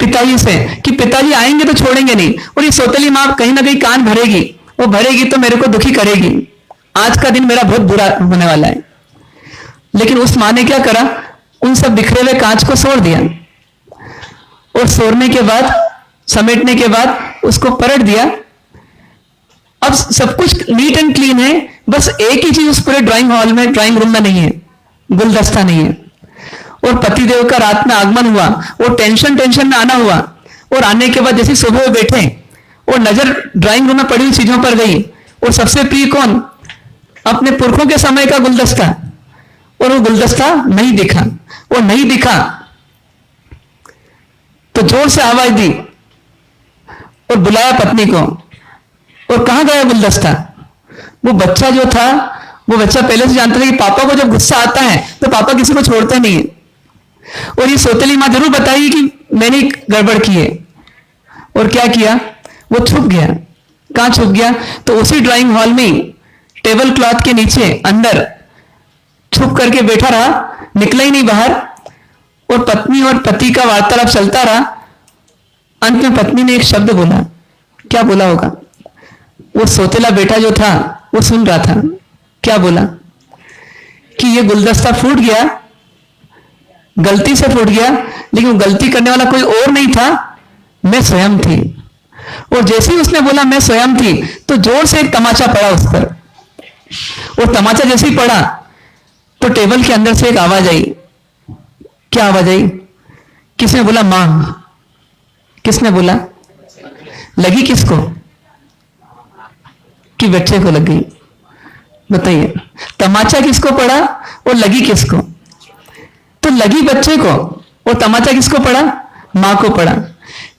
पिताजी से, कि पिताजी आएंगे तो छोड़ेंगे नहीं, और ये सौतेली मां कहीं ना कहीं कान भरेगी, वो भरेगी तो मेरे को दुखी करेगी, आज का दिन मेरा बहुत बुरा होने वाला है। लेकिन उस मां ने क्या करा, उन सब बिखरे हुए कांच को सोड़ दिया, और सोड़ने के बाद, समेटने के बाद उसको पलट दिया। अब सब कुछ नीट एंड क्लीन है, बस एक ही चीज उस पूरे ड्राइंग हॉल में, ड्राइंग रूम में नहीं है, गुलदस्ता नहीं है। और पतिदेव का रात में आगमन हुआ, और टेंशन में आना हुआ, और आने के बाद जैसे सुबह बैठे और नजर ड्राइंग रूम में पड़ी हुई चीजों पर गई, और सबसे प्रिय कौन? अपने पुरखों के समय का गुलदस्ता, और वो गुलदस्ता नहीं दिखा। वो नहीं दिखा तो जोर से आवाज दी और बुलाया पत्नी को, और कहां गया गुलदस्ता? वो बच्चा जो था, वो बच्चा पहले से जानता था कि पापा को जब गुस्सा आता है तो पापा किसी को छोड़ते नहीं है, और ये सौतेली मां जरूर बताई कि मैंने गड़बड़ की है। और क्या किया, वो छुप गया। कहां छुप गया? तो उसी ड्राइंग हॉल में टेबल क्लॉथ के नीचे अंदर छुप करके बैठा रहा, निकला ही नहीं बाहर, और पत्नी और पति का वार्तालाप चलता रहा। अंत में पत्नी ने एक शब्द बोला। क्या बोला होगा? वो सौतेला बेटा जो था वो सुन रहा था। क्या बोला? कि ये गुलदस्ता फूट गया, गलती से फूट गया, लेकिन वो गलती करने वाला कोई और नहीं था, मैं स्वयं थी। और जैसे ही उसने बोला मैं स्वयं थी, तो जोर से एक तमाचा पड़ा उस पर, और तमाचा जैसे ही पड़ा तो टेबल के अंदर से एक आवाज आई। क्या आवाज आई? किसने बोला? मां। किसने बोला? लगी किसको? कि बच्चे को लग गई। बताइए, तमाचा किसको पड़ा और लगी किसको? तो लगी बच्चे को और तमाचा किसको पड़ा? मां को पड़ा।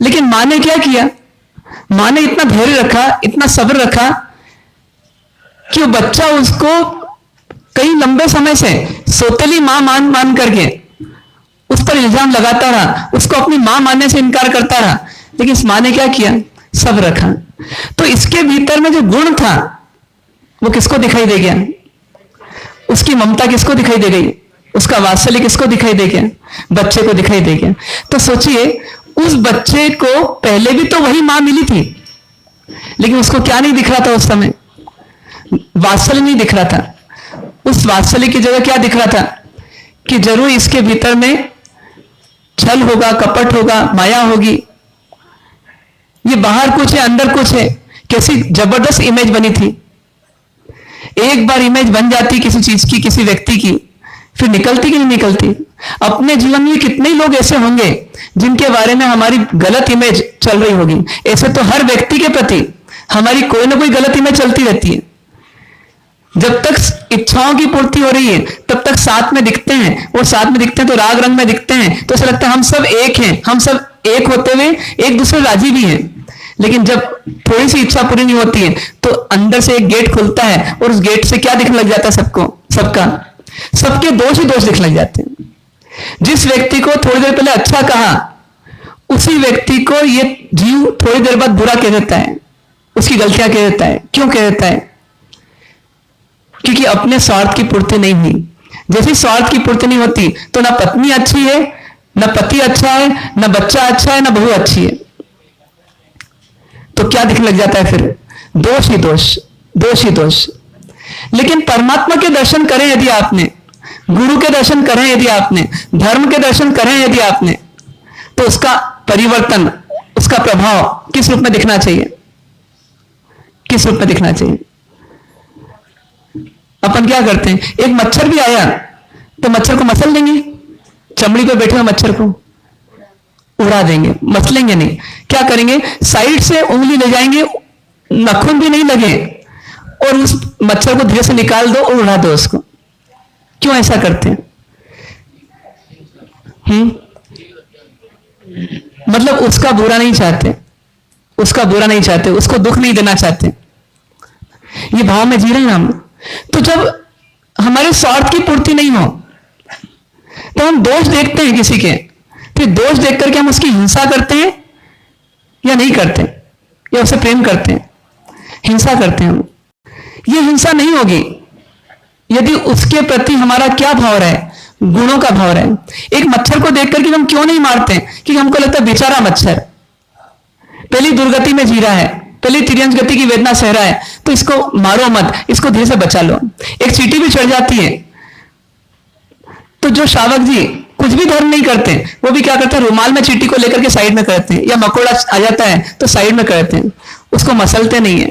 लेकिन मां ने क्या किया? मां ने इतना धैर्य रखा, इतना सब्र रखा कि वो बच्चा उसको कई लंबे समय से सौतेली मां मान करके उस पर इल्जाम लगाता रहा, उसको अपनी मां मानने से इनकार करता रहा। लेकिन इस मां ने क्या किया? सब्र रखा। तो इसके भीतर में जो गुण था वो किसको दिखाई दे गया? उसकी ममता किसको दिखाई दे गई? उसका वात्सल्य किसको दिखाई दे गया? बच्चे को दिखाई दे गया। तो सोचिए, उस बच्चे को पहले भी तो वही मां मिली थी, लेकिन उसको क्या नहीं दिख रहा था उस समय? वात्सल्य नहीं दिख रहा था। उस वात्सल्य की जगह क्या दिख रहा था? कि जरूर इसके भीतर में छल होगा, कपट होगा, माया होगी। ये बाहर कुछ है, अंदर कुछ है। कैसी जबरदस्त इमेज बनी थी। एक बार इमेज बन जाती किसी चीज की, किसी व्यक्ति की, फिर निकलती कि नहीं निकलती? अपने जीवन में कितने ही लोग ऐसे होंगे जिनके बारे में हमारी गलत इमेज चल रही होगी। ऐसे तो हर व्यक्ति के प्रति हमारी कोई ना कोई गलत इमेज चलती रहती है। जब तक इच्छाओं की पूर्ति हो रही है तब तक साथ में दिखते हैं, और साथ में दिखते हैं तो राग रंग में दिखते हैं, तो ऐसा लगता है हम सब एक हैं। हम सब एक होते हुए एक दूसरे राजी भी हैं। लेकिन जब थोड़ी सी इच्छा पूरी नहीं होती है तो अंदर से एक गेट खुलता है, और उस गेट से क्या दिखने लग जाता है? सबको, सबके दोष ही दोष दिखने लग जाते हैं। जिस व्यक्ति को थोड़ी देर पहले अच्छा कहा, उसी व्यक्ति को ये जीव थोड़ी देर बाद बुरा कह देता है, उसकी गलतियां कह देता है। क्यों कह देता है? क्योंकि अपने स्वार्थ की पूर्ति नहीं हुई। जैसे स्वार्थ की पूर्ति नहीं होती तो ना पत्नी अच्छी है, ना पति अच्छा है, ना बच्चा अच्छा है, ना बहू अच्छी है। तो क्या दिखने लग जाता है फिर? दोष ही दोष, दोष ही दोष। लेकिन परमात्मा के दर्शन करें यदि आपने, गुरु के दर्शन करें यदि आपने, धर्म के दर्शन करें यदि आपने, तो उसका परिवर्तन, उसका प्रभाव किस रूप में दिखना चाहिए? किस रूप में दिखना चाहिए? अपन क्या करते हैं, एक मच्छर भी आया तो मच्छर को मसल देंगे, चमड़ी पे बैठे हुए मच्छर को उड़ा देंगे, मसलेंगे नहीं। क्या करेंगे, साइड से उंगली ले जाएंगे, नाखून भी नहीं लगे, और उस मच्छर को धीरे से निकाल दो और उड़ा दो उसको। क्यों ऐसा करते हैं? मतलब उसका बुरा नहीं चाहते, उसका बुरा नहीं चाहते, उसको दुख नहीं देना चाहते, ये भाव में जी रहे हैं हम। तो जब हमारे स्वार्थ की पूर्ति नहीं हो तो हम दोष देखते हैं किसी के, तो दोष देख करके हम उसकी हिंसा करते हैं या नहीं करते, या उसे प्रेम करते हैं? हिंसा करते हैं हम। ये हिंसा नहीं होगी यदि उसके प्रति हमारा क्या भाव रहे, गुणों का भाव रहे। एक मच्छर को देख करके हम क्यों नहीं मारते? क्योंकि हमको लगता है बेचारा मच्छर पहली दुर्गति में जी रहा है, पहली तिर्यंश गति की वेदना सह रहा है, तो इसको मारो मत, इसको धीरे से बचा लो। एक चींटी भी चढ़ जाती है तो जो शावक जी कुछ भी धर्म नहीं करते, वो भी क्या करते हैं, रुमाल में चींटी को लेकर के साइड में करते हैं, या मकोड़ा आ जाता है तो साइड में करते हैं, उसको मसलते नहीं है।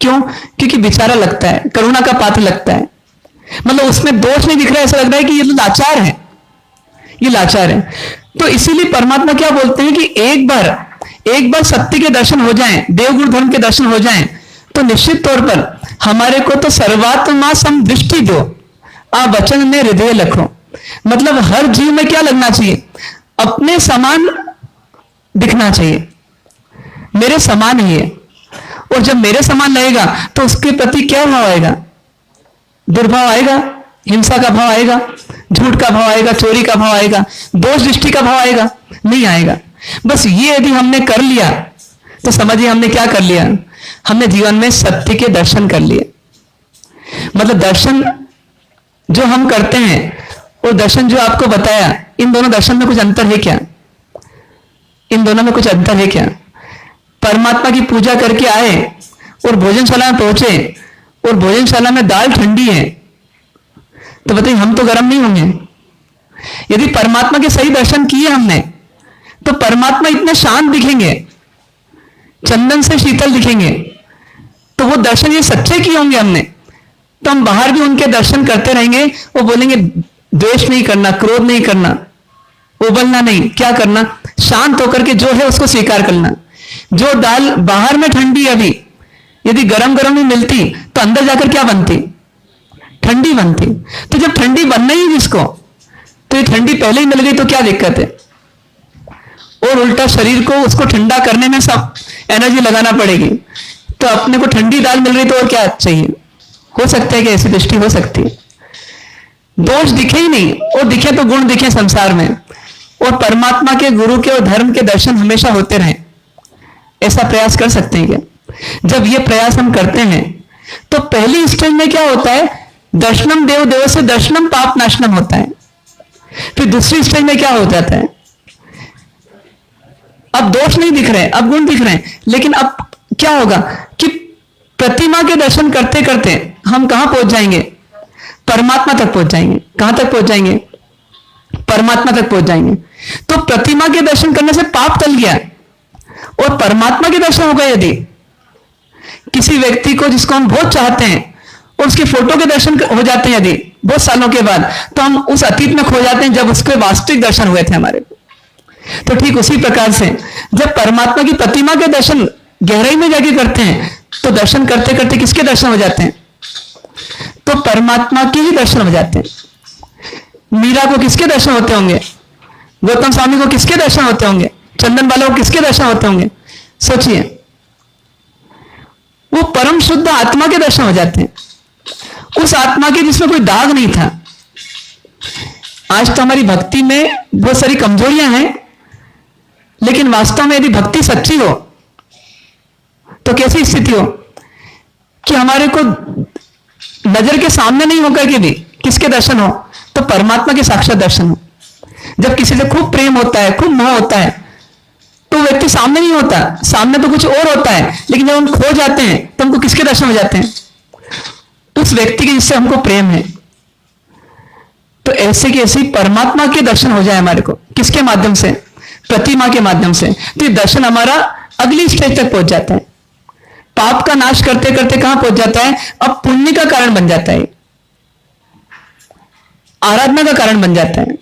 क्यों? क्योंकि बेचारा लगता है, करुणा का पात्र लगता है। मतलब उसमें दोष नहीं दिख रहा है, ऐसा लग रहा है कि ये तो लाचार है, ये लाचार है। तो इसीलिए परमात्मा क्या बोलते हैं कि एक बार सत्य के दर्शन हो जाएं, देवगुरु धर्म के दर्शन हो जाएं, तो निश्चित तौर पर हमारे को तो सर्वात्मा सम दृष्टि दो, आ वचन में हृदय लखो। मतलब हर जीव में क्या लगना चाहिए, अपने समान दिखना चाहिए, मेरे समान ही है। और जब मेरे समान लगेगा तो उसके प्रति क्या भाव आएगा? दुर्भाव आएगा, हिंसा का भाव आएगा, झूठ का भाव आएगा, चोरी का भाव आएगा, दोष दृष्टि का भाव आएगा? नहीं आएगा। बस ये यदि हमने कर लिया तो समझिए हमने क्या कर लिया, हमने जीवन में सत्य के दर्शन कर लिए। मतलब दर्शन जो हम करते हैं और दर्शन जो आपको बताया, इन दोनों दर्शन में कुछ अंतर है क्या? इन दोनों में कुछ अंतर है क्या? परमात्मा की पूजा करके आए और भोजनशाला में पहुंचे और भोजनशाला में दाल ठंडी है, तो बताइए हम तो गर्म नहीं होंगे? यदि परमात्मा के सही दर्शन किए हमने तो परमात्मा इतने शांत दिखेंगे, चंदन से शीतल दिखेंगे। तो वो दर्शन ये सच्चे किए होंगे हमने, तो हम बाहर भी उनके दर्शन करते रहेंगे। वो बोलेंगे द्वेष नहीं करना, क्रोध नहीं करना, उबलना नहीं, क्या करना, शांत होकर के जो है उसको स्वीकार करना। जो दाल बाहर में ठंडी अभी यदि गरम गरम ही मिलती तो अंदर जाकर क्या बनती? ठंडी बनती। तो जब ठंडी बनना ही जिसको, तो ये ठंडी पहले ही मिल गई तो क्या दिक्कत है? और उल्टा शरीर को उसको ठंडा करने में सब एनर्जी लगाना पड़ेगी। तो अपने को ठंडी दाल मिल रही तो और क्या चाहिए? हो सकता है कि ऐसी दृष्टि हो सकती है। दोष दिखे ही नहीं, और दिखे तो गुण दिखे संसार में, और परमात्मा के, गुरु के और धर्म के दर्शन हमेशा होते रहें, ऐसा प्रयास कर सकते हैं क्या? जब ये प्रयास हम करते हैं तो पहली स्टेज में क्या होता है, दर्शनम देव देव से दर्शनम पाप नाशनम होता है। फिर दूसरी स्टेज में क्या हो जाता है, अब दोष नहीं दिख रहे, अब गुण दिख रहे हैं। लेकिन अब क्या होगा कि प्रतिमा के दर्शन करते करते हम कहां पहुंच जाएंगे? परमात्मा तक पहुंच जाएंगे। कहां तक पहुंच जाएंगे? परमात्मा तक पहुंच जाएंगे। तो प्रतिमा के दर्शन करने से पाप टल गया और परमात्मा के दर्शन हो गए। यदि किसी व्यक्ति को जिसको हम बहुत चाहते हैं और उसके फोटो के दर्शन हो जाते हैं यदि बहुत सालों के बाद, तो हम उस अतीत में खो जाते हैं जब उसके वास्तविक दर्शन हुए थे हमारे। तो ठीक उसी प्रकार से जब परमात्मा की प्रतिमा के दर्शन गहराई में जाके करते हैं तो दर्शन करते करते किसके दर्शन हो जाते हैं? तो परमात्मा के ही दर्शन हो जाते हैं। मीरा को किसके दर्शन होते होंगे? गौतम स्वामी को किसके दर्शन होते होंगे? चंदन वालों को किसके दर्शन होते होंगे? सोचिए, वो परम शुद्ध आत्मा के दर्शन हो जाते हैं, उस आत्मा के जिसमें कोई दाग नहीं था। आज तो हमारी भक्ति में बहुत सारी कमजोरियां हैं, लेकिन वास्तव में यदि भक्ति सच्ची हो तो कैसी स्थिति हो कि हमारे को नजर के सामने नहीं होकर के भी किसके दर्शन हो? तो परमात्मा के साक्षात दर्शन हो। जब किसी से खूब प्रेम होता है, खूब मोह होता है, तो व्यक्ति व्यक्ति सामने नहीं होता, सामने तो कुछ और होता है, लेकिन जब हम खो जाते हैं तो हमको किसके दर्शन हो जाते हैं? उस व्यक्ति के जिससे हमको प्रेम है। तो ऐसे के ऐसे परमात्मा के दर्शन हो जाए हमारे को, किसके माध्यम से? प्रतिमा के माध्यम से। तो ये दर्शन हमारा अगली स्टेज तक पहुंच जाता है। पाप का नाश करते करते कहां पहुंच जाता है? अब पुण्य का कारण बन जाता है, आराधना का कारण बन जाता है।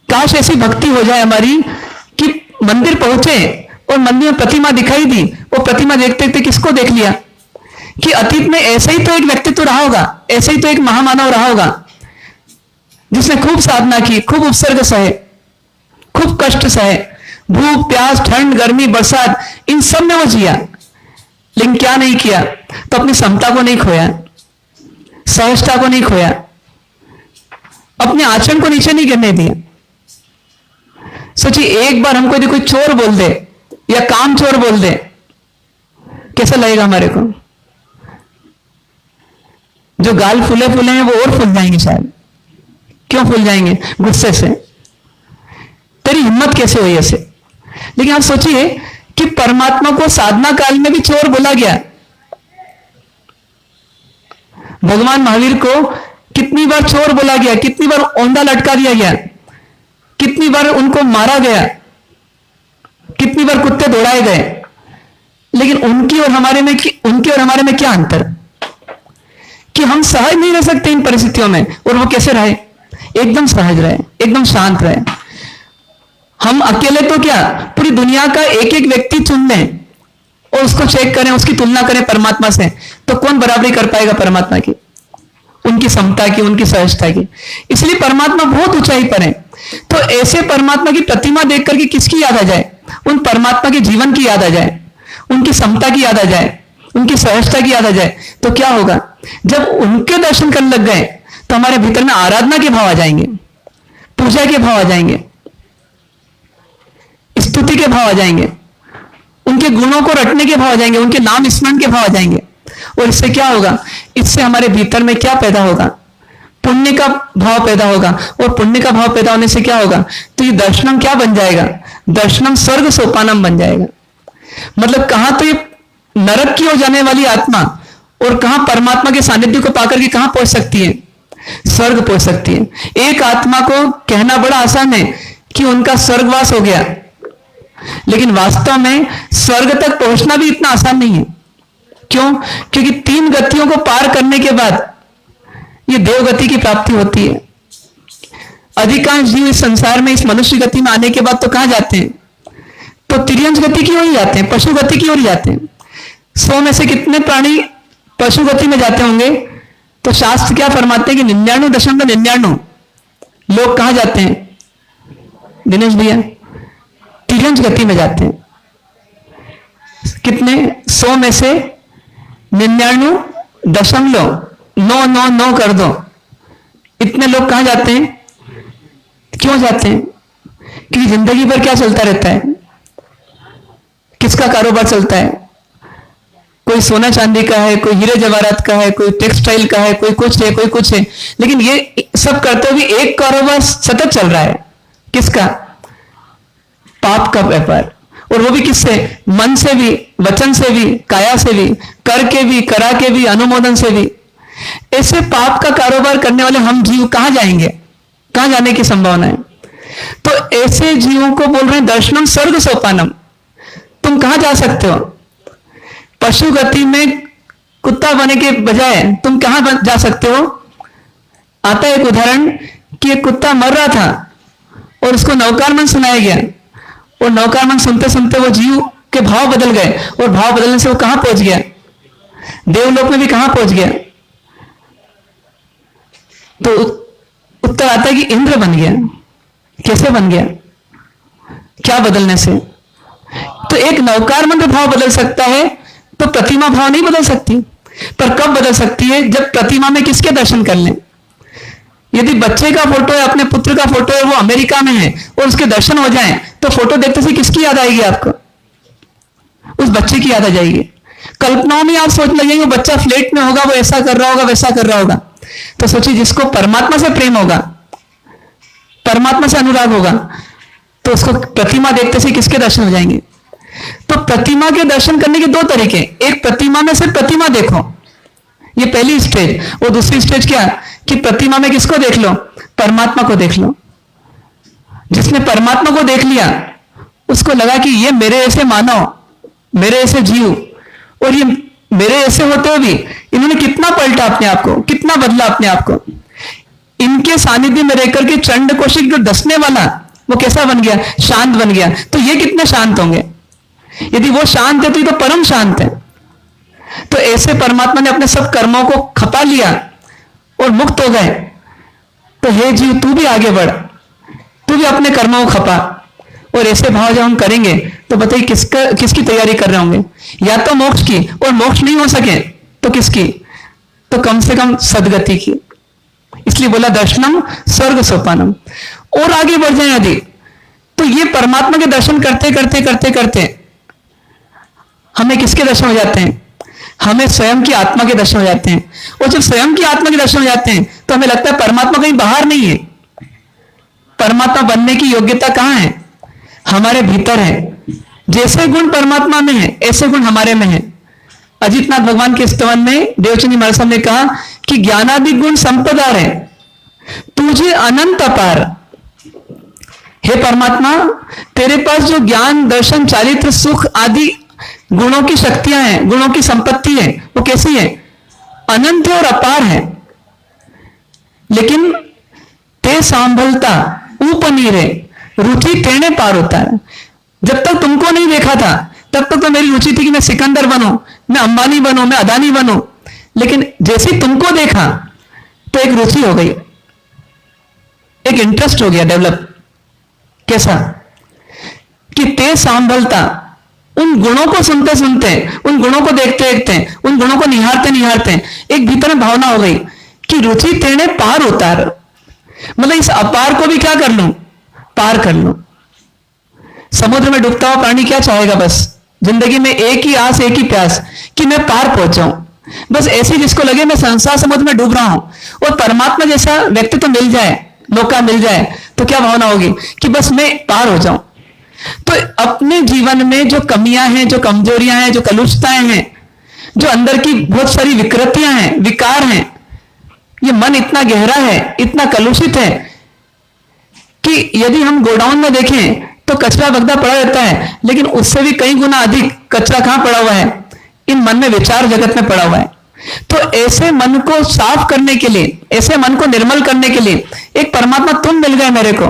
काश ऐसी भक्ति हो जाए हमारी कि मंदिर पहुंचे और मंदिर में प्रतिमा दिखाई दी, वो प्रतिमा देखते देखते किसको देख लिया कि अतीत में ऐसे ही तो एक व्यक्तित्व रहा होगा, ऐसे ही तो एक महामानव रहा होगा जिसने खूब साधना की, खूब उपसर्ग सहे, खूब कष्ट सहे, भूख प्यास ठंड गर्मी बरसात, इन सब में वो जिया, लेकिन क्या नहीं किया? तो अपनी समता को नहीं खोया, सहजता को नहीं खोया, अपने आचरण को नीचे नहीं गिरने दिया। सोचिए, एक बार हमको यदि कोई चोर बोल दे या काम चोर बोल दे, कैसा लगेगा हमारे को? जो गाल फूले फूले हैं वो और फूल जाएंगे शायद। क्यों फूल जाएंगे? गुस्से से। तेरी हिम्मत कैसे हुई ऐसे? लेकिन आप सोचिए कि परमात्मा को साधना काल में भी चोर बोला गया। भगवान महावीर को कितनी बार चोर बोला गया, कितनी बार औंधा लटका दिया गया, कितनी बार उनको मारा गया, कितनी बार कुत्ते दौड़ाए गए, लेकिन उनकी और हमारे में क्या अंतर कि हम सहज नहीं रह सकते इन परिस्थितियों में, और वो कैसे रहे? एकदम सहज रहे, एकदम शांत रहे। हम अकेले तो क्या, पूरी दुनिया का एक एक व्यक्ति चुन लें और उसको चेक करें, उसकी तुलना करें परमात्मा से, तो कौन बराबरी कर पाएगा परमात्मा की, उनकी समता की, उनकी सहजता की? इसलिए परमात्मा बहुत ऊंचाई पर है। तो ऐसे परमात्मा की प्रतिमा देख करके किसकी याद आ जाए? उन परमात्मा के जीवन की याद आ जाए, उनकी समता की याद आ जाए, उनकी सहजता की याद आ जाए। तो क्या होगा? जब उनके दर्शन करने लग गए तो हमारे भीतर में आराधना के भाव आ जाएंगे, पूजा के भाव आ जाएंगे, स्तुति के भाव आ जाएंगे, उनके गुणों को रटने के भाव आ जाएंगे, उनके नाम स्मरण के भाव आ जाएंगे। और इससे क्या होगा? इससे हमारे भीतर में क्या पैदा होगा? पुण्य का भाव पैदा होगा। और पुण्य का भाव पैदा होने से क्या होगा? तो ये दर्शनम क्या बन जाएगा? दर्शनम स्वर्ग सोपानम बन जाएगा। मतलब कहां तो ये नरक की ओर जाने वाली आत्मा और कहां परमात्मा के सानिध्य को पाकर के कहां पहुंच सकती है? स्वर्ग पहुंच सकती है। एक आत्मा को कहना बड़ा आसान है कि उनका स्वर्गवास हो गया, लेकिन वास्तव में स्वर्ग तक पहुंचना भी इतना आसान नहीं है। क्यों? क्योंकि 3 गतियों को पार करने के बाद ये देवगति की प्राप्ति होती है। अधिकांश जीव इस संसार में, इस मनुष्य गति में आने के बाद तो कहां जाते हैं? तो तिर्यंश गति की ओर ही जाते हैं, पशु गति की ओर जाते हैं। 100 में से कितने प्राणी पशु गति में जाते होंगे? तो शास्त्र क्या फरमाते हैं कि 99.99 लोग कहां जाते हैं दिनेश भैया? तिर्यंश गति में जाते हैं। कितने? 100 में से 99.999 कर दो, इतने लोग कहां जाते हैं? क्यों जाते हैं? क्योंकि जिंदगी भर क्या चलता रहता है? किसका कारोबार चलता है? कोई सोना चांदी का है, कोई हीरे जवाहरात का है, कोई टेक्सटाइल का है, कोई कुछ है, कोई कुछ है, लेकिन ये सब करते हुए एक कारोबार सतत चल रहा है। किसका? पाप का व्यापार। और वो भी किससे? मन से भी, वचन से भी, काया से भी, करके भी, करा के भी, अनुमोदन से भी। ऐसे पाप का कारोबार करने वाले हम जीव कहां जाएंगे? कहां जाने की संभावना है? तो ऐसे जीवों को बोल रहे हैं दर्शनम स्वर्ग सोपानम। तुम कहां जा सकते हो? पशु गति में कुत्ता बने के बजाय तुम कहां जा सकते हो? आता है एक उदाहरण कि एक कुत्ता मर रहा था और उसको नवकारमन सुनाया गया, और नवकारमन सुनते सुनते वो जीव के भाव बदल गए, और भाव बदलने से वो कहां पहुंच गया? देवलोक में भी कहां पहुंच गया? तो उत्तर आता है कि इंद्र बन गया। कैसे बन गया? क्या बदलने से? तो एक नवकार मंत्र भाव बदल सकता है, तो प्रतिमा भाव नहीं बदल सकती। पर कब बदल सकती है? जब प्रतिमा में किसके दर्शन कर लें। यदि बच्चे का फोटो है, अपने पुत्र का फोटो है, वो अमेरिका में है और उसके दर्शन हो जाएं, तो फोटो देखते से किसकी याद आएगी आपको? उस बच्चे की याद आ जाएगी। कल्पनाओं में आप सोच लगेंगे वो बच्चा फ्लैट में होगा, वो ऐसा कर रहा होगा, वैसा कर रहा होगा। तो सोचिए, जिसको परमात्मा से प्रेम होगा, परमात्मा से अनुराग होगा, तो उसको प्रतिमा देखते से किसके दर्शन हो जाएंगे? तो प्रतिमा के दर्शन करने के दो तरीके, एक प्रतिमा में से प्रतिमा देखो, ये पहली स्टेज। और दूसरी स्टेज क्या कि प्रतिमा में किसको देख लो? परमात्मा को देख लो। जिसने परमात्मा को देख लिया उसको लगा कि ये मेरे ऐसे मानव, मेरे ऐसे जीव, और ये मेरे ऐसे होते हुए भी इन्होंने कितना पलटा अपने आप को, कितना बदला अपने आप को। इनके सानिध्य में रहकर के चंड कौशिक जो डसने वाला वो कैसा बन गया? शांत बन गया। तो ये कितने शांत होंगे? यदि वो शांत है तो ये तो परम शांत है। तो ऐसे परमात्मा ने अपने सब कर्मों को खपा लिया और मुक्त हो गए। तो हे जीव, तू भी आगे बढ़, तू भी अपने कर्मों को खपा। और ऐसे भाव जब हम करेंगे तो बताइए किसकी तैयारी कर रहे होंगे? या तो मोक्ष की, और मोक्ष नहीं हो सके तो किसकी? तो कम से कम सदगति की। इसलिए बोला दर्शनम स्वर्ग सोपानम। और आगे बढ़ जाए यदि, तो ये परमात्मा के दर्शन करते करते करते करते हमें किसके दर्शन हो जाते हैं? हमें स्वयं की आत्मा के दर्शन हो जाते हैं। और जब स्वयं की आत्मा के दर्शन हो जाते हैं तो हमें लगता है परमात्मा कहीं बाहर नहीं है। परमात्मा बनने की योग्यता कहां है? हमारे भीतर है। जैसे गुण परमात्मा में है ऐसे गुण हमारे में है। अजितनाथ भगवान के स्तवन में देवचंदी महाराज साहब ने कहा कि ज्ञानादि गुण संपदार है, तुझे अनंत अपार। हे परमात्मा, तेरे पास जो ज्ञान, दर्शन, चारित्र, सुख आदि गुणों की शक्तियां हैं, गुणों की संपत्ति है, वो कैसी है? अनंत और अपार है। लेकिन ते सांभलता ऊपनीर है, रुचि तेने पार होता है। जब तक तुमको नहीं देखा था तब तक तो मेरी रुचि थी कि मैं सिकंदर बनूं, मैं अंबानी बनूं, मैं अदानी बनूं। लेकिन जैसे ही तुमको देखा तो एक रुचि हो गई, एक इंटरेस्ट हो गया डेवलप। कैसा? कि ते सांभलता, उन गुणों को सुनते सुनते, उन गुणों को देखते देखते, उन गुणों को निहारते निहारते एक भीतर में भावना हो गई कि रुचि तेने पार उतार। मतलब इस अपार को भी क्या कर लूं? पार कर लूं। समुद्र में डूबता हुआ प्राणी क्या चाहेगा? बस जिंदगी में एक ही आस, एक ही प्यास कि मैं पार पहुंचाऊं। बस ऐसी जिसको लगे मैं संसार समुद्र में डूब रहा हूं और परमात्मा जैसा व्यक्ति तो मिल जाए, मौका मिल जाए, तो क्या भावना होगी कि बस मैं पार हो जाऊं। तो अपने जीवन में जो कमियां हैं, जो कमजोरियां हैं, जो कलुषताएं हैं, जो अंदर की बहुत सारी विकृतियां हैं, विकार हैं, ये मन इतना गहरा है, इतना कलुषित है कि यदि हम गोडाउन में देखें तो कचरा बगदा पड़ा रहता है, लेकिन उससे भी कई गुना अधिक कचरा कहां पड़ा हुआ है? इन मन में, विचार जगत में पड़ा हुआ है। तो ऐसे मन को साफ करने के लिए, ऐसे मन को निर्मल करने के लिए एक परमात्मा तुम मिल गए मेरे को।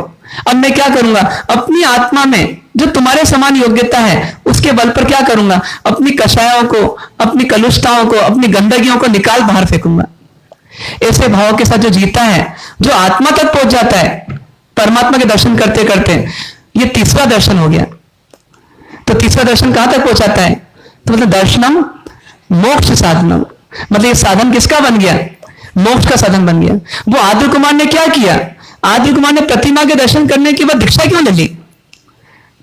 अब मैं क्या करूंगा? अपनी आत्मा में जो तुम्हारे समान योग्यता है उसके बल पर क्या करूंगा? अपनी कषायों को, अपनी कलुषताओं को, अपनी गंदगियों को निकाल बाहर फेंकूंगा। ऐसे भाव के साथ जो जीता है, जो आत्मा तक पहुंच जाता है परमात्मा के दर्शन करते करते, ये तीसरा दर्शन हो गया। तो तीसरा दर्शन कहां तक पहुंचाता है? तो मतलब दर्शनम मोक्ष साधनम, मतलब ये साधन किसका बन गया? मोक्ष का साधन बन गया। वो आदित्य कुमार ने क्या किया? आदित्य कुमार ने प्रतिमा के दर्शन करने के बाद दीक्षा क्यों ले ली?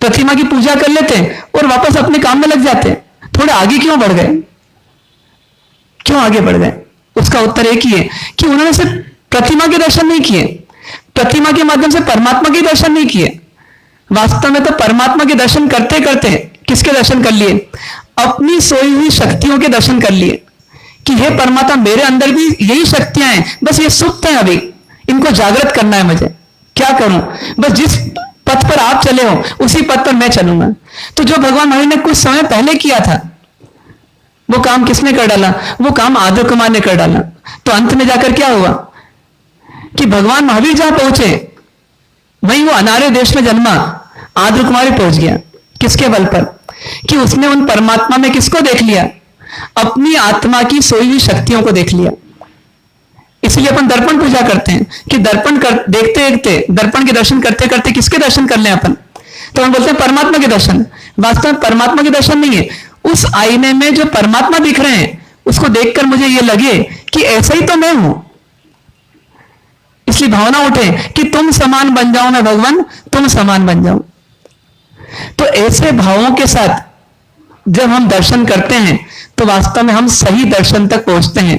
प्रतिमा की पूजा कर लेते और वापस अपने काम में लग जाते, थोड़े आगे क्यों बढ़ गए? क्यों आगे बढ़ गए? उसका उत्तर एक ही है कि उन्होंने सिर्फ प्रतिमा के दर्शन नहीं किए, प्रतिमा के माध्यम से परमात्मा के दर्शन नहीं किए। वास्तव में तो परमात्मा के दर्शन करते करते किसके दर्शन कर लिए? अपनी सोई हुई शक्तियों के दर्शन कर लिए कि हे परमात्मा, मेरे अंदर भी यही शक्तियां हैं, बस ये सुप्त हैं, अभी इनको जागृत करना है मुझे। क्या करूं? बस जिस पथ पर आप चले हो उसी पथ पर मैं चलूंगा। तो जो भगवान महावीर ने कुछ समय पहले किया था वो काम किसने कर डाला? वो काम आदित्य कुमार ने कर डाला। तो अंत में जाकर क्या हुआ कि भगवान महावीर जहां पहुंचे वहीं वो अनार्य देश में जन्मा आदित्य कुमार ही पहुंच गया। किसके बल पर? कि उसने उन परमात्मा में किसको देख लिया? अपनी आत्मा की सोई हुई शक्तियों को देख लिया। इसलिए अपन दर्पण पूजा करते हैं कि दर्पण देखते देखते, दर्पण के दर्शन करते करते किसके दर्शन कर लें अपन? तो हम बोलते हैं परमात्मा के दर्शन। वास्तव में परमात्मा के दर्शन नहीं है, उस आईने में जो परमात्मा दिख रहे हैं उसको देखकर मुझे ये लगे कि ऐसा ही तो मैं हूं। इसलिए भावना उठे कि तुम समान बन जाओ, मैं भगवान तुम समान बन जाओ। तो ऐसे भावों के साथ जब हम दर्शन करते हैं तो वास्तव में हम सही दर्शन तक पहुंचते हैं,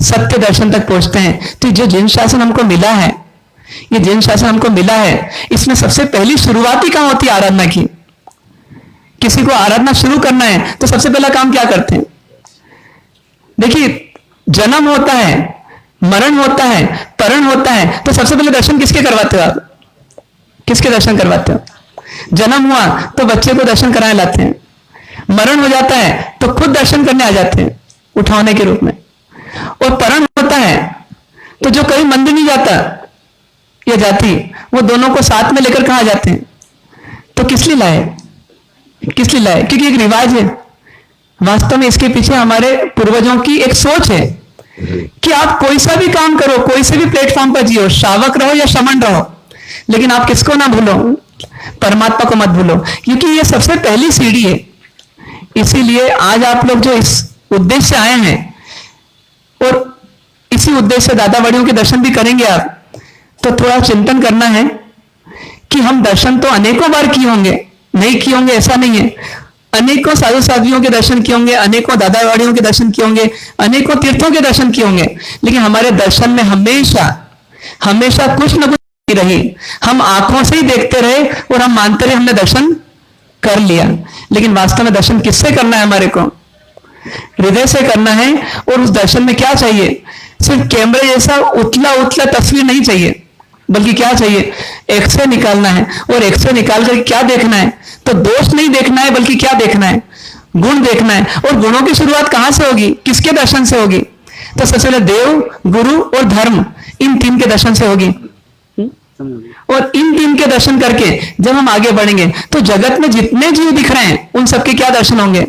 सत्य दर्शन तक पहुंचते हैं। तो जो जिन शासन हमको मिला है ये जैन शासन हमको मिला है, इसमें सबसे पहली शुरुआत ही कहाँ होती है? आराधना की। किसी को आराधना शुरू करना है तो सबसे पहला काम क्या करते हैं? देखिए, जन्म होता है, मरण होता है, परण होता है, तो सबसे पहले दर्शन किसके करवाते हो आप? किसके दर्शन करवाते हो? जन्म हुआ तो बच्चे को दर्शन कराने लाते हैं, मरण हो जाता है तो खुद दर्शन करने आ जाते हैं उठाने के रूप में, और परण होता है तो जो कहीं मंदिर नहीं जाता या जाती, वो दोनों को साथ में लेकर कहाँ जाते हैं? तो किस लिए लाए? किस लिए लाए? क्योंकि एक रिवाज है। वास्तव में इसके पीछे हमारे पूर्वजों की एक सोच है कि आप कोई सा भी काम करो, कोई से भी प्लेटफॉर्म पर जियो, श्रावक रहो या शमन रहो, लेकिन आप किसको ना भूलो? परमात्मा को मत भूलो, क्योंकि ये सबसे पहली सीढ़ी है। इसीलिए आज आप लोग जो इस उद्देश्य से आए हैं, और इसी उद्देश्य से दादा बड़ियों के दर्शन भी करेंगे आप, तो थोड़ा चिंतन करना है कि हम दर्शन तो अनेकों बार किए होंगे, नहीं किए होंगे ऐसा नहीं है। अनेकों साधु साध्वियों के दर्शन किए होंगे, अनेकों दादा बड़ियों के दर्शन किए होंगे, अनेकों तीर्थों के दर्शन किए होंगे, लेकिन हमारे दर्शन में हमेशा हमेशा कुछ न कुछ रही। हम आंखों से ही देखते रहे और हम मानते रहे हमने दर्शन कर लिया, लेकिन वास्तव में दर्शन किससे करना है? हमारे को हृदय से करना है। और उस दर्शन में क्या चाहिए? सिर्फ कैमरे जैसा उतला उतला तस्वीर नहीं चाहिए, बल्कि क्या चाहिए? एक्सरे निकालना है। और एक्सरे निकाल कर क्या देखना है? तो दोष नहीं देखना है, बल्कि क्या देखना है? गुण देखना है। और गुणों की शुरुआत कहां से होगी? किसके दर्शन से होगी? तो सबसे पहले देव, गुरु और धर्म, इन तीन के दर्शन से होगी। और इन तीन के दर्शन करके जब हम आगे बढ़ेंगे तो जगत में जितने जीव दिख रहे हैं उन सबके क्या दर्शन होंगे?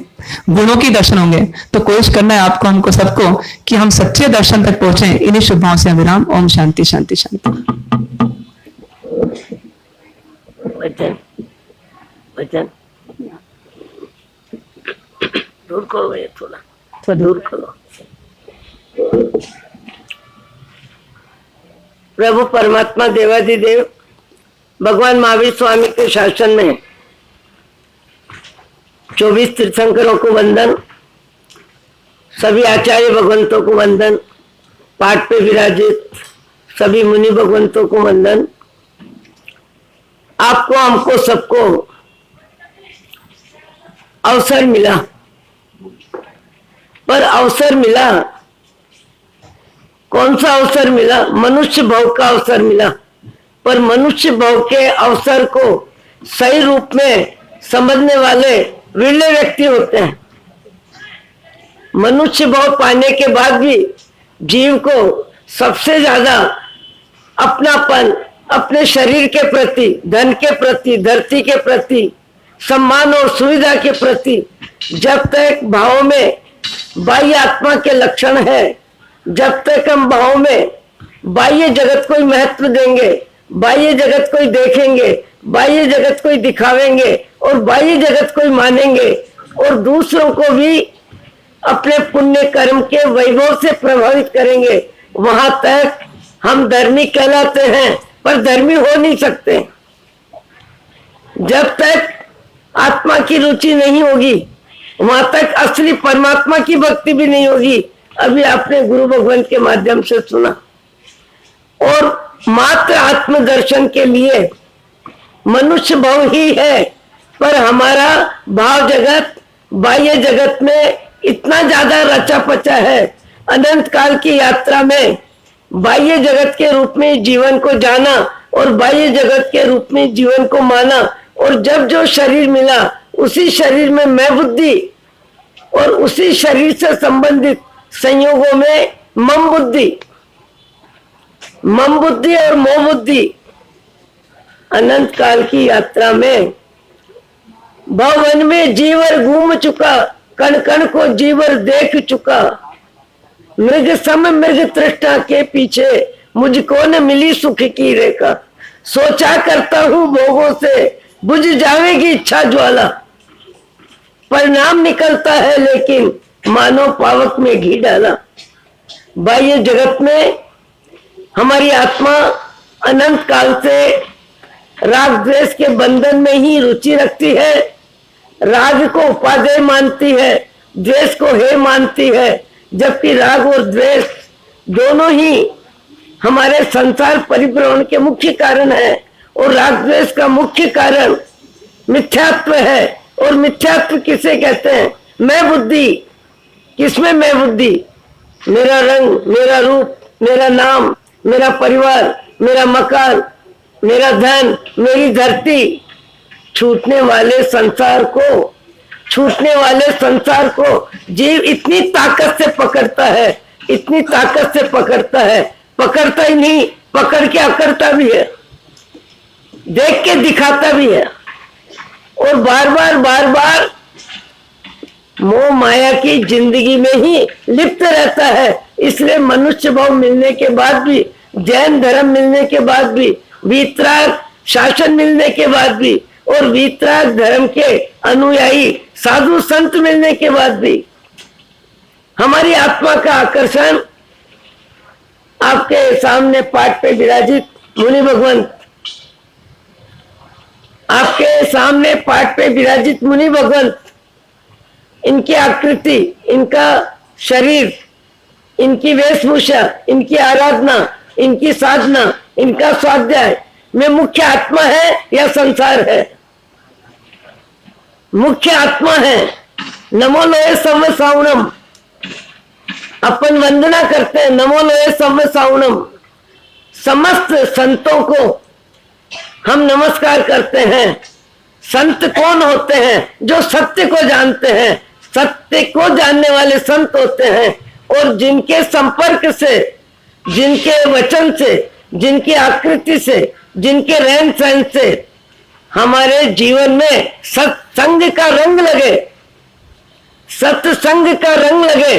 गुणों के दर्शन होंगे। तो कोशिश करना है आपको, हमको सबको, कि हम सच्चे दर्शन तक पहुंचे। इन्हीं शुभ भावों से विराम। ओम शांति शांति शांति। वचन वचन दूर करो, ये थोड़ा दूर करो। प्रभु परमात्मा देवाधिदेव भगवान महावीर स्वामी के शासन में 24 तीर्थंकरों को वंदन, सभी आचार्य भगवंतों को वंदन, पाठ पे विराजित सभी मुनि भगवंतों को वंदन। आपको, हमको, सबको अवसर मिला, पर अवसर मिला, कौन सा अवसर मिला? मनुष्य भव का अवसर मिला। पर मनुष्य भव के अवसर को सही रूप में समझने वाले विरले व्यक्ति होते हैं। मनुष्य भव पाने के बाद भी जीव को सबसे ज्यादा अपनापन अपने शरीर के प्रति, धन के प्रति, धरती के प्रति, सम्मान और सुविधा के प्रति, जब तक भाव में बाह्य आत्मा के लक्षण है, जब तक हम भाव में बाह्य जगत को महत्व देंगे, बाह्य जगत को देखेंगे, बाह्य जगत को दिखावेंगे और बाह्य जगत को मानेंगे और दूसरों को भी अपने पुण्य कर्म के वैभव से प्रभावित करेंगे, वहां तक हम धर्मी कहलाते हैं, पर धर्मी हो नहीं सकते। जब तक आत्मा की रुचि नहीं होगी, वहां तक असली परमात्मा की भक्ति भी नहीं होगी। अभी आपने गुरु भगवान के माध्यम से सुना। और मात्र आत्मदर्शन के लिए मनुष्य भाव ही है, पर हमारा भाव जगत बाह्य जगत में इतना ज्यादा रचा पचा है। अनंत काल की यात्रा में बाह्य जगत के रूप में जीवन को जाना और बाह्य जगत के रूप में जीवन को माना, और जब जो शरीर मिला उसी शरीर में मैं बुद्धि और उसी शरीर से संबंधित संयोगों में मम बुद्धि और मोह बुद्धि। अनंत काल की यात्रा में भवन में जीवर घूम चुका, कण कण को जीवर देख चुका, मृग सम मृग तृष्णा के पीछे मुझको न मिली सुख की रेखा। सोचा करता हूँ भोगों से बुझ जाएगी इच्छा ज्वाला, परिणाम निकलता है लेकिन मानो पावक में घी डाला। बाह्य जगत में हमारी आत्मा अनंत काल से राग द्वेष के बंधन में ही रुचि रखती है, राग को उपादेय मानती है, द्वेष को हे मानती है, जबकि राग और द्वेष दोनों ही हमारे संसार परिभ्रमण के मुख्य कारण है। और राग द्वेष का मुख्य कारण मिथ्यात्व है। और मिथ्यात्व किसे कहते हैं? मैं बुद्धि। किसमें मैं बुद्धि? मेरा रंग, मेरा रूप, मेरा नाम, मेरा परिवार, मेरा मकान, मेरा धन, मेरी धरती। छूटने वाले संसार को जीव इतनी ताकत से पकड़ता है, इतनी ताकत से पकड़ता है, पकड़ता ही नहीं, पकड़ के अकड़ता भी है, देख के दिखाता भी है, और बार बार मोह माया की जिंदगी में ही लिप्त रहता है। इसलिए मनुष्य भाव मिलने के बाद भी, जैन धर्म मिलने के बाद भी, वीतराग शासन मिलने के बाद भी, और वीतराग धर्म के अनुयायी साधु संत मिलने के बाद भी हमारी आत्मा का आकर्षण आपके सामने पाठ पे विराजित मुनि भगवंत, आपके सामने पाठ पे विराजित मुनि भगवंत, इनकी आकृति, इनका शरीर, इनकी वेशभूषा, इनकी आराधना, इनकी साधना, इनका स्वाध्याय में मुख्य आत्मा है या संसार है? मुख्य आत्मा है। नमो लोए सव्य सावणम, अपन वंदना करते हैं, नमो लोए सव्य सावणम। समस्त संतों को हम नमस्कार करते हैं। संत कौन होते हैं? जो सत्य को जानते हैं, सत्य को जानने वाले संत होते हैं, और जिनके संपर्क से, जिनके वचन से, जिनकी आकृति से, जिनके रहन सहन से हमारे जीवन में सत्संग का रंग लगे, सत्संग का रंग लगे,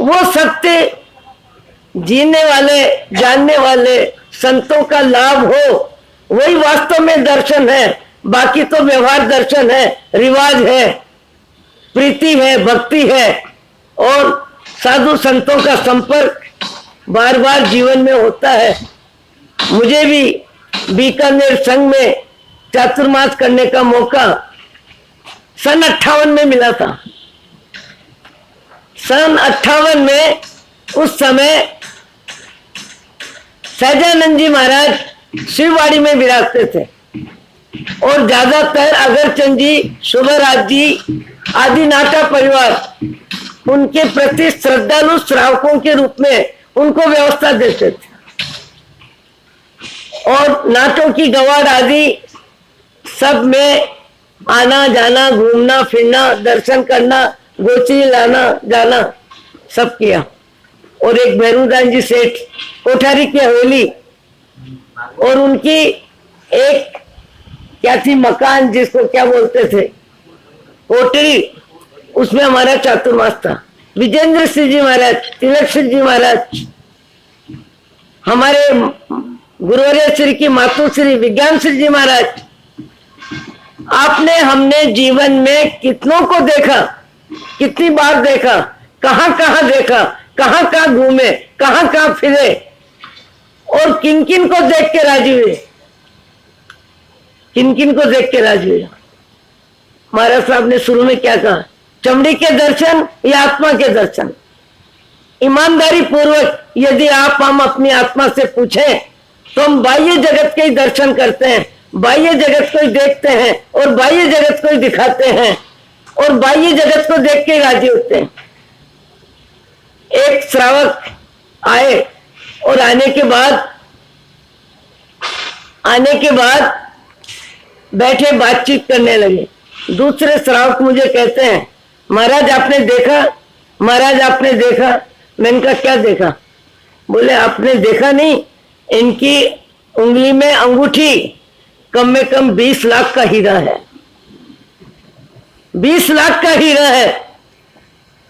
वो सत्य जीने वाले, जानने वाले संतों का लाभ हो, वही वास्तव में दर्शन है। बाकी तो व्यवहार दर्शन है, रिवाज है, प्रीति है, भक्ति है, और साधु संतों का संपर्क बार बार जीवन में होता है। मुझे भी बीकानेर संघ में चातुर्मास करने का मौका सन 58 में मिला था। सन 58 में उस समय सहजानंद जी महाराज शिववाड़ी में विराजते थे, और ज्यादातर अगरचंद जी, शुभराज जी आदि नाटा परिवार उनके प्रति श्रद्धालु श्रावकों के रूप में उनको व्यवस्था देते थे, और नाटों की गवाड़ आदि सब में आना जाना, घूमना फिरना, दर्शन करना, गोचरी लाना जाना सब किया। और एक भैरूदान जी सेठ कोठारी की हवेली, और उनकी एक क्या थी मकान, जिसको क्या बोलते थे, कोठरी, उसमें हमारा चातुर्मास था। विजेंद्र सिंह जी महाराज, तिलक सिंह जी महाराज, हमारे गुरुवर्य श्री की मातुश्री विज्ञान सिंह जी महाराज, आपने हमने जीवन में कितनों को देखा, कितनी बार देखा, कहां कहां देखा, कहां कहां घूमे, कहां कहां फिरे, और किन किन को देख के राजी हुए, किन किन को देख के राजी हुए। महाराज साहब ने शुरू में क्या कहा? चमड़ी के दर्शन या आत्मा के दर्शन? ईमानदारी पूर्वक यदि आप हम अपनी आत्मा से पूछें तो हम बाह्य जगत के ही दर्शन करते हैं, बाह्य जगत को ही देखते हैं, और बाह्य जगत को ही दिखाते हैं, और बाह्य जगत को देख के राजी होते हैं। एक श्रावक आए, और आने के बाद बैठे बातचीत करने लगे। दूसरे श्रावक मुझे कहते हैं, महाराज आपने देखा, महाराज आपने देखा। मैंने कहा क्या देखा? बोले आपने देखा नहीं, इनकी उंगली में अंगूठी कम में कम 20 लाख का हीरा है, 20 लाख का हीरा है।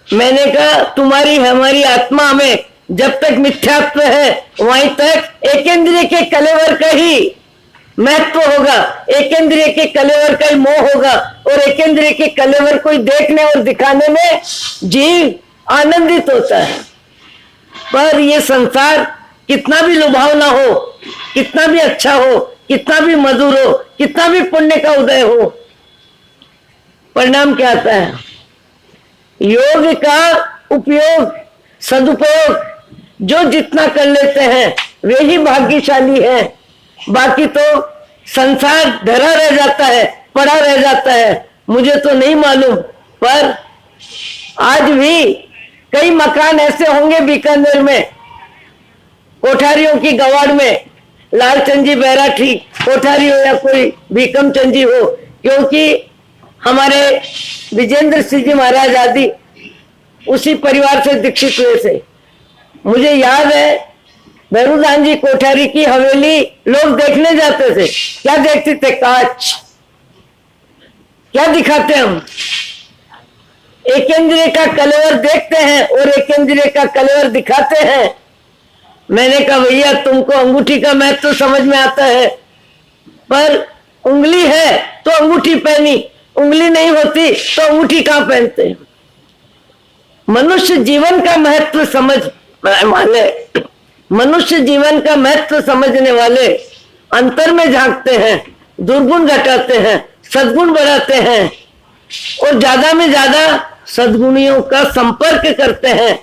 मैंने कहा तुम्हारी हमारी आत्मा में जब तक मिथ्यात्व है वहीं तक एकेंद्रिय के कलेवर का ही महत्व होगा, एकेंद्रिय के कलेवर का ही मोह होगा, और एकेंद्रिय के कलेवर को देखने और दिखाने में जीव आनंदित होता है। पर ये संसार कितना भी लुभावना हो, कितना भी अच्छा हो, कितना भी मधुर हो, कितना भी पुण्य का उदय हो, परिणाम क्या आता है? योग का उपयोग, सदुपयोग जो जितना कर लेते हैं वे ही भाग्यशाली हैं। बाकी तो संसार धरा रह जाता है, पड़ा रह जाता है। मुझे तो नहीं मालूम, पर आज भी कई मकान ऐसे होंगे बीकानेर में, कोठारियों की गवाड़ में, लालचंद जी बैराठी कोठारी हो या कोई भीकम चंद जी हो, क्योंकि हमारे विजेंद्र सिंह जी महाराज आदि उसी परिवार से दीक्षित हुए थे। मुझे याद है भैरूदान जी कोठारी की हवेली लोग देखने जाते थे। क्या देखते थे? कांच। क्या दिखाते हम? एक इंद्रिय का कलेवर देखते हैं और एक इंद्रिय का कलेवर दिखाते हैं। मैंने कहा भैया तुमको अंगूठी का महत्व तो समझ में आता है, पर उंगली है तो अंगूठी पहनी, उंगली नहीं होती तो अंगूठी कहां पहनते? मनुष्य जीवन का महत्व समझ वाले, मनुष्य जीवन का महत्व समझने वाले अंतर में झांकते हैं, दुर्गुण घटाते हैं, सद्गुण बढ़ाते हैं और ज्यादा में ज्यादा सद्गुणियों का संपर्क करते हैं,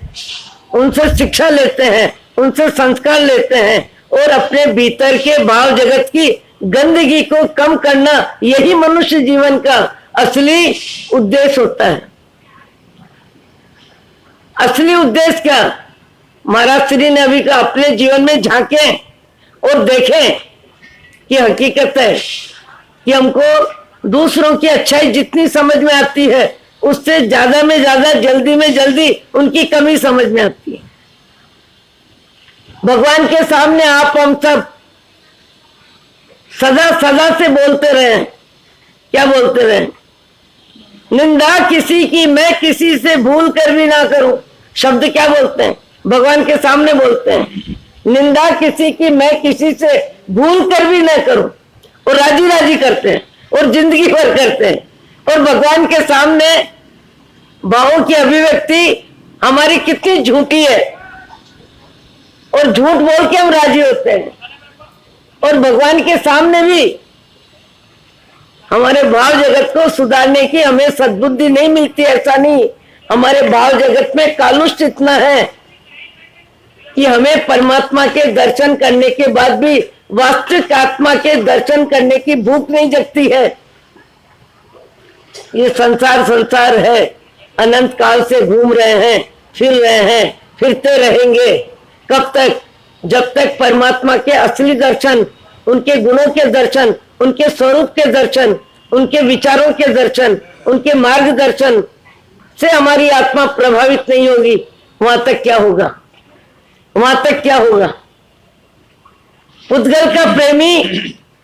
उनसे शिक्षा लेते हैं, उनसे संस्कार लेते हैं और अपने भीतर के भाव जगत की गंदगी को कम करना, यही मनुष्य जीवन का असली उद्देश्य होता है। असली उद्देश्य क्या? महाराज श्री ने अभी कहा अपने जीवन में झांकें और देखें कि हकीकत है कि हमको दूसरों की अच्छाई जितनी समझ में आती है उससे ज्यादा में ज्यादा जल्दी में जल्दी उनकी कमी समझ में आती है। भगवान के सामने आप हम सब सदा सदा से बोलते रहे। क्या बोलते रहे? निंदा किसी की मैं किसी से भूल कर भी ना करूं। शब्द क्या बोलते हैं? भगवान के सामने बोलते हैं, निंदा किसी की मैं किसी से भूल कर भी ना करूं, और राजी राजी करते हैं और जिंदगी भर करते हैं। और भगवान के सामने भावों की अभिव्यक्ति हमारी कितनी झूठी है और झूठ बोल के हम राजी होते हैं। और भगवान के सामने भी हमारे भाव जगत को सुधारने की हमें सद्बुद्धि नहीं मिलती। ऐसा नहीं, हमारे भाव जगत में कालुष्ट इतना है कि हमें परमात्मा के दर्शन करने के बाद भी वास्तविक आत्मा के दर्शन करने की भूख नहीं जगती है। ये संसार है, अनंत काल से घूम रहे हैं, फिर रहे हैं, फिरते रहेंगे। कब तक? जब तक परमात्मा के असली दर्शन, उनके गुणों के दर्शन, उनके स्वरूप के दर्शन, उनके विचारों के दर्शन, उनके मार्गदर्शन से हमारी आत्मा प्रभावित नहीं होगी, वहां तक क्या होगा? वहां तक क्या होगा? पुद्गल का प्रेमी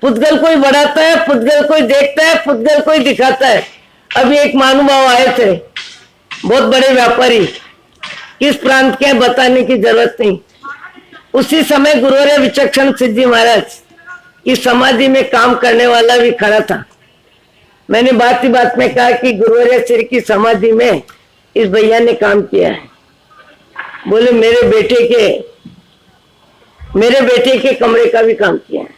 पुद्गल कोई बढ़ाता है, पुद्गल कोई देखता है, पुद्गल कोई दिखाता है। अभी एक महानुभाव आए थे, बहुत बड़े व्यापारी, किस प्रांत के बताने की जरूरत नहीं। उसी समय गुरुवर्य विचक्षण सिद्धि महाराज की समाधि में काम करने वाला भी खड़ा था। मैंने बात ही बात में कहा कि गुरुवर्य श्री की समाधि में इस भैया ने काम किया है। बोले मेरे बेटे के कमरे का भी काम किया है।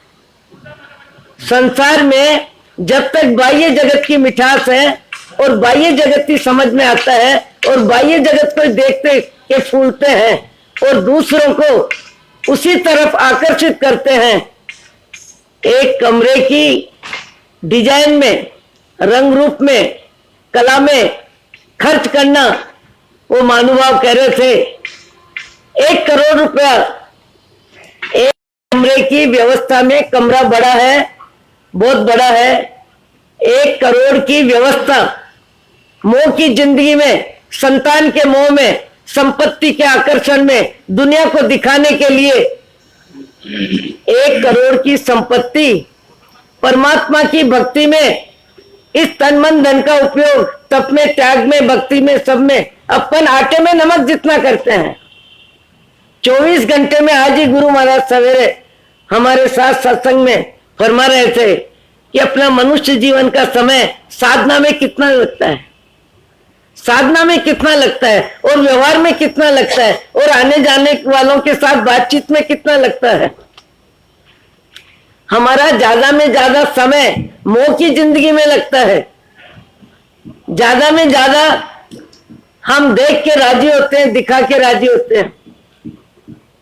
संसार में जब तक बाह्य जगत की मिठास है और बाह्य जगत की समझ में आता है और बाह्य जगत को देखते के फूलते हैं और दूसरों को उसी तरफ आकर्षित करते हैं, एक कमरे की डिजाइन में, रंग रूप में, कला में खर्च करना, वो महानुभाव कह रहे थे 1 करोड़ रुपया एक कमरे की व्यवस्था में। कमरा बड़ा है, बहुत बड़ा है। 1 करोड़ की व्यवस्था मोह की जिंदगी में, संतान के मोह में, संपत्ति के आकर्षण में, दुनिया को दिखाने के लिए 1 करोड़ की संपत्ति परमात्मा की भक्ति में, इस तन मन धन का उपयोग तप में, त्याग में, भक्ति में, सब में अपन आटे में नमक जितना करते हैं। 24 घंटे में आज ही गुरु महाराज सवेरे हमारे साथ सत्संग में फरमा रहे थे कि अपना मनुष्य जीवन का समय साधना में कितना लगता है, साधना में कितना लगता है और व्यवहार में कितना लगता है और आने जाने वालों के साथ बातचीत में कितना लगता है। हमारा ज्यादा में ज्यादा समय मोह की जिंदगी में लगता है। ज्यादा में ज्यादा हम देख के राजी होते हैं, दिखा के राजी होते हैं।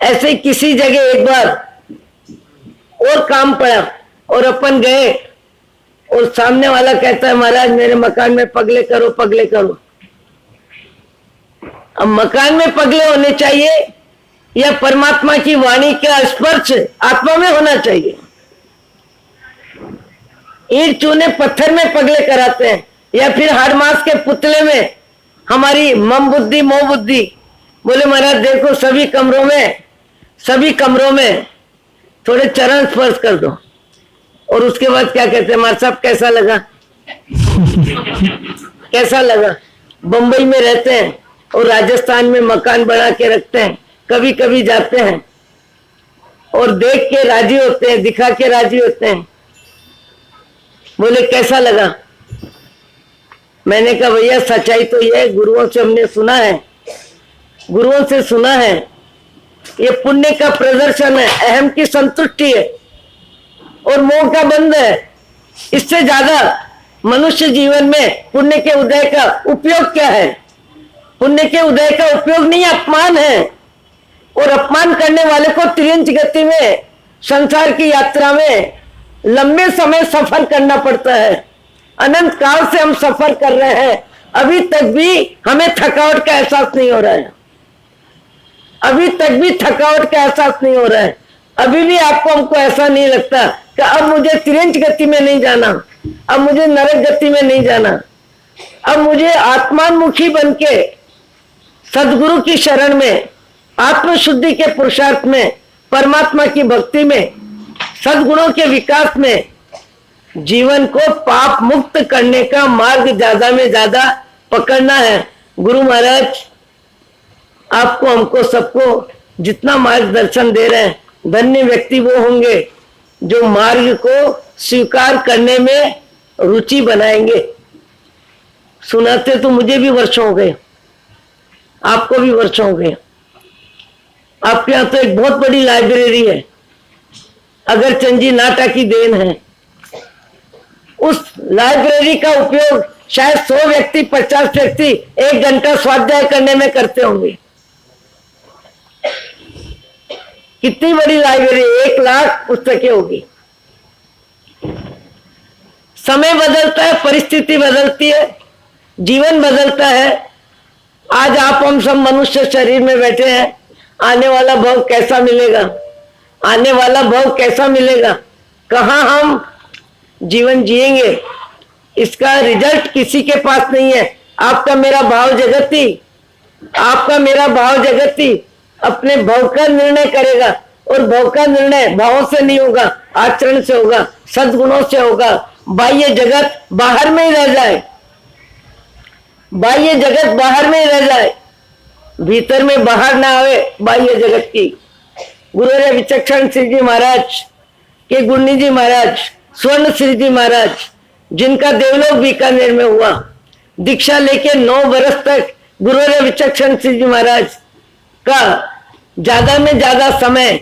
ऐसे ही किसी जगह एक बार और काम पड़ा और अपन गए और सामने वाला कहता है महाराज मेरे मकान में पगले करो पगले करो। अब मकान में पगले होने चाहिए या परमात्मा की वाणी का स्पर्श आत्मा में होना चाहिए। ईंट चूने पत्थर में पगले कराते हैं या फिर हाड़ मांस के पुतले में हमारी मम बुद्धि मोह बुद्धि। बोले महाराज देखो सभी कमरों में थोड़े चरण स्पर्श कर दो। और उसके बाद क्या कहते हैं महाराज साहब कैसा लगा कैसा लगा। बंबई में रहते हैं और राजस्थान में मकान बना के रखते हैं, कभी कभी जाते हैं और देख के राजी होते हैं, दिखा के राजी होते हैं। बोले कैसा लगा। मैंने कहा भैया सच्चाई तो ये गुरुओं से हमने सुना है, गुरुओं से सुना है ये पुण्य का प्रदर्शन है, अहम की संतुष्टि है और मोह का बंध है। इससे ज्यादा मनुष्य जीवन में पुण्य के उदय का उपयोग क्या है। पुण्य के उदय का उपयोग नहीं, अपमान है। और अपमान करने वाले को त्रियंच गति में संसार की यात्रा में लंबे समय सफर करना पड़ता है। अनंत काल से हम सफर कर रहे हैं, अभी तक भी हमें थकावट का एहसास नहीं हो रहा है। अभी तक भी थकावट का एहसास नहीं हो रहा है। अभी भी हमको ऐसा नहीं लगता कि अब मुझे त्रियंच गति में नहीं जाना, अब मुझे नरक गति में नहीं जाना। अब मुझे आत्मान्मुखी बन के सदगुरु की शरण में, आत्मशुद्धि के पुरुषार्थ में, परमात्मा की भक्ति में, सदगुणों के विकास में जीवन को पाप मुक्त करने का मार्ग ज्यादा में ज्यादा पकड़ना है। गुरु महाराज आपको हमको सबको जितना मार्गदर्शन दे रहे हैं, धन्य व्यक्ति वो होंगे जो मार्ग को स्वीकार करने में रुचि बनाएंगे। सुनाते तो मुझे भी वर्षों हो गए, आपको भी वर्षों हो गए। आपके यहाँ तो एक बहुत बड़ी लाइब्रेरी है, अगर चंजी नाटा की देन है। उस लाइब्रेरी का उपयोग शायद 100 व्यक्ति 50 व्यक्ति 1 घंटा स्वाध्याय करने में करते होंगे। कितनी बड़ी लाइब्रेरी, 1 लाख पुस्तकें होगी। समय बदलता है, परिस्थिति बदलती है, जीवन बदलता है। आज आप हम सब मनुष्य शरीर में बैठे हैं, आने वाला भव कैसा मिलेगा, आने वाला भव कैसा मिलेगा, कहाँ हम जीवन जिएंगे, इसका रिजल्ट किसी के पास नहीं है। आपका मेरा भाव जगती, आपका मेरा भाव जगती अपने भव का निर्णय करेगा। और भव का निर्णय भावों से नहीं होगा, आचरण से होगा, सद्गुणों से होगा। बाह्य जगत बाहर में ही रह जाए, बाह्य जगत बाहर में ही रह जाए, भीतर में बाहर ना आवे बाह्य जगत की। गुरुदेव विचक्षण श्री जी महाराज के गुरनी जी महाराज, स्वर्ण श्री जी महाराज, जिनका देवलोक बीकानेर में हुआ, दीक्षा लेके 9 वर्ष तक गुरुदेव विचक्षण श्री जी महाराज का ज्यादा में ज्यादा समय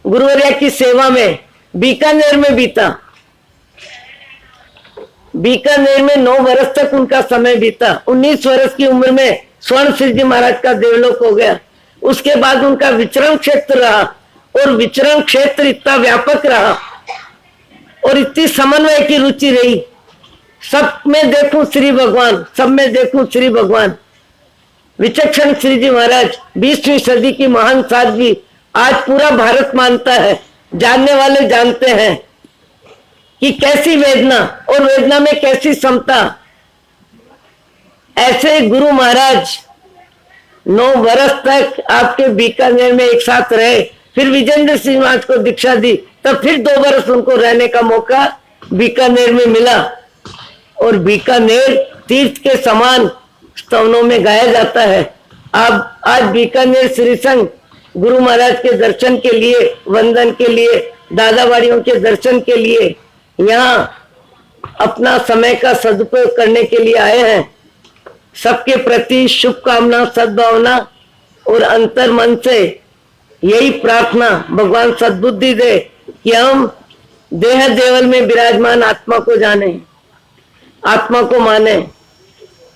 गुरुवर्या की सेवा में बीकानेर में बीता। बीकानेर में 9 वर्ष तक उनका समय बीता। 19 वर्ष की उम्र में स्वर्ण श्री जी महाराज का देवलोक हो गया। उसके बाद उनका विचरण क्षेत्र रहा और विचरण क्षेत्र इतना व्यापक रहा और इतनी समन्वय की रुचि रही। सब में देखूं श्री भगवान, सब में देखूं श्री भगवान। विचक्षण श्री जी महाराज 20वीं सदी की महान साध्वी, आज पूरा भारत मानता है, जानने वाले जानते हैं कि कैसी वेदना और वेदना में कैसी समता। ऐसे गुरु महाराज 9 वर्ष तक आपके बीकानेर में एक साथ रहे। फिर विजेंद्र सिंह महाराज को दीक्षा दी, तब फिर 2 वर्ष उनको रहने का मौका बीकानेर में मिला। और बीकानेर तीर्थ के समान स्तवनों में गाया जाता है। अब आज बीकानेर श्री संघ गुरु महाराज के दर्शन के लिए, वंदन के लिए, दादावाड़ियों के दर्शन के लिए यहाँ अपना समय का सदुपयोग करने के लिए आए हैं। सबके प्रति शुभकामना, सद्भावना और अंतर मन से यही प्रार्थना, भगवान सद्बुद्धि दे कि हम देह देवल में विराजमान आत्मा को जाने, आत्मा को माने।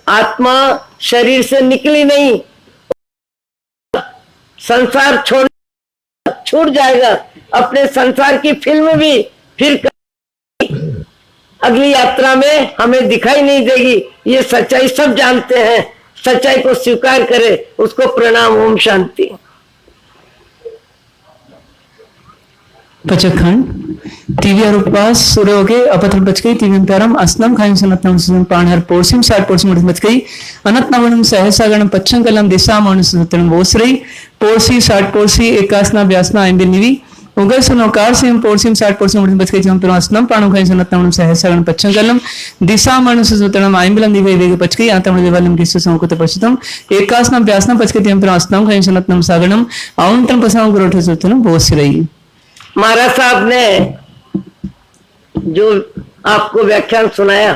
आत्मा शरीर से निकली नहीं, संसार छोड़ छूट जाएगा, अपने संसार की फिल्म भी फिर अगली यात्रा में हमें दिखाई नहीं देगी। ये सच्चाई सब जानते हैं, सच्चाई को स्वीकार करे, उसको प्रणाम। ओम शांति। पचखंड तीव्र उपवास सूर्य हो गए अपत्र बच गई तीव्र परम असनम खाई सनतनम सुन पाणहर पोर्सिम साठ पोर्सिम उठ बच गई अनत नवनम सहसा गणम पच्छं कलम दिशा मौन सुतन वोसरई पोर्सी साठ पोर्सी एकासना व्यासना आइंबिल निवी उगर सुनोकार सिम पोर्सिम साठ पोर्सिम उठ बच गई जम पर असनम पाणु खाई सनतनम सहसा गणम पच्छं कलम दिशा मौन सुतनम आइंबिलम निवे वेग बच गई आतम देवलम किसु संकुत पश्चितम एकासना व्यासना बच गई जम पर असनम खाई सनतनम सागणम औंतम पसाम गुरोठ सुतनम वोसरई। महाराज साहब ने जो आपको व्याख्यान सुनाया,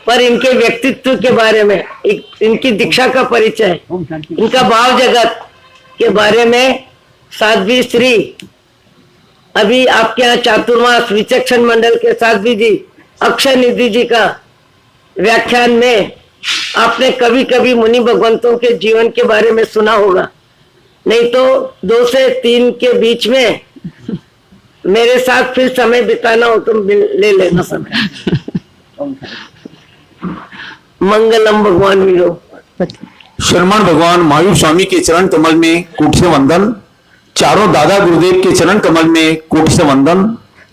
पर इनके व्यक्तित्व के बारे में, इनकी दीक्षा का परिचय, इनका भाव जगत के बारे में साध्वी श्री अभी आपके यहाँ चातुर्मास विचक्षण मंडल के साध्वी जी अक्षय निधि जी का व्याख्यान में आपने कभी कभी मुनि भगवंतों के जीवन के बारे में सुना होगा, नहीं तो 2 से 3 के बीच में मेरे साथ फिर समय बिताना हो तो ले लेना समय। मंगलम भगवान वीरो। शर्मण भगवान महावीर स्वामी के चरण कमल में कोटि से वंदन। चारों दादा गुरुदेव के चरण कमल में कोटि से वंदन।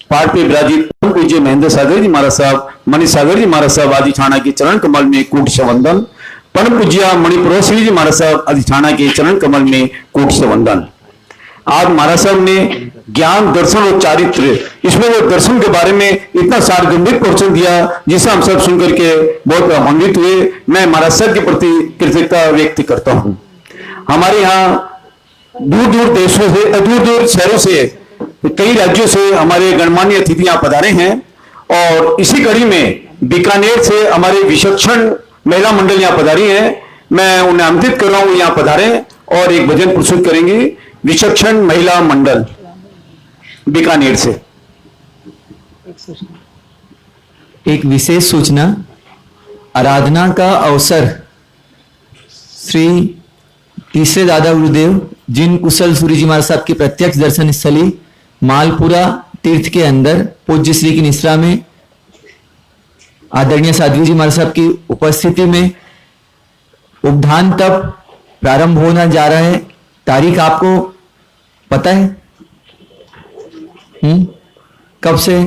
पाठ पे विराजित पूज्य महेंद्र सागर जी महाराज साहब, मणि सागर जी महाराज साहब अधिष्ठाना के चरण कमल में कोटि से वंदन। परम पूज्य मणिपुर जी महाराज साहब अधिष्ठाना के चरण कमल में कोटि से वंदन। आज महाराज साहब ने ज्ञान, दर्शन और चारित्र, इसमें वो दर्शन के बारे में इतना सारगंभित प्रवचन दिया जिसे हम सब सुनकर के बहुत प्रभावित हुए। मैं महाराज साहब के प्रति कृतज्ञता व्यक्त करता हूँ। हमारे यहाँ दूर दूर देशों से, दूर दूर शहरों से, कई राज्यों से हमारे गणमान्य अतिथि यहाँ पधारे हैं और इसी कड़ी में बीकानेर से हमारे विचक्षण महिला मंडल यहाँ पधारी है। मैं उन्हें आमंत्रित कर रहा हूँ यहाँ पधारे और एक भजन प्रस्तुत करेंगे। विचक्षण महिला मंडल बीकानेर से। एक विशेष सूचना, आराधना का अवसर श्री तीसरे दादा गुरुदेव जिन कुशल सूरी जी महाराज साहब की प्रत्यक्ष दर्शन स्थली मालपुरा तीर्थ के अंदर पूज्य श्री की निश्रा में आदरणीय साध्वी जी महाराज साहब की उपस्थिति में उपधान तप प्रारंभ होना जा रहा है। तारीख आपको पता है? कब से?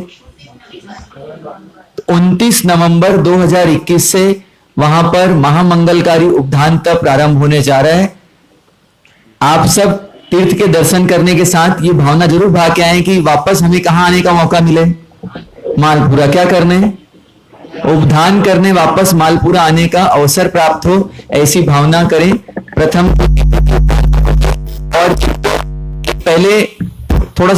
29 नवंबर 2021 से वहां पर महामंगलकारी उपधान तप प्रारंभ होने जा रहा है। आप सब तीर्थ के दर्शन करने के साथ ये भावना जरूर भाग के आए कि वापस हमें कहां आने का मौका मिले। मालपुरा क्या करने, उपधान करने, वापस मालपुरा आने का अवसर प्राप्त हो, ऐसी भावना करें। प्रथम और पहले थोड़ा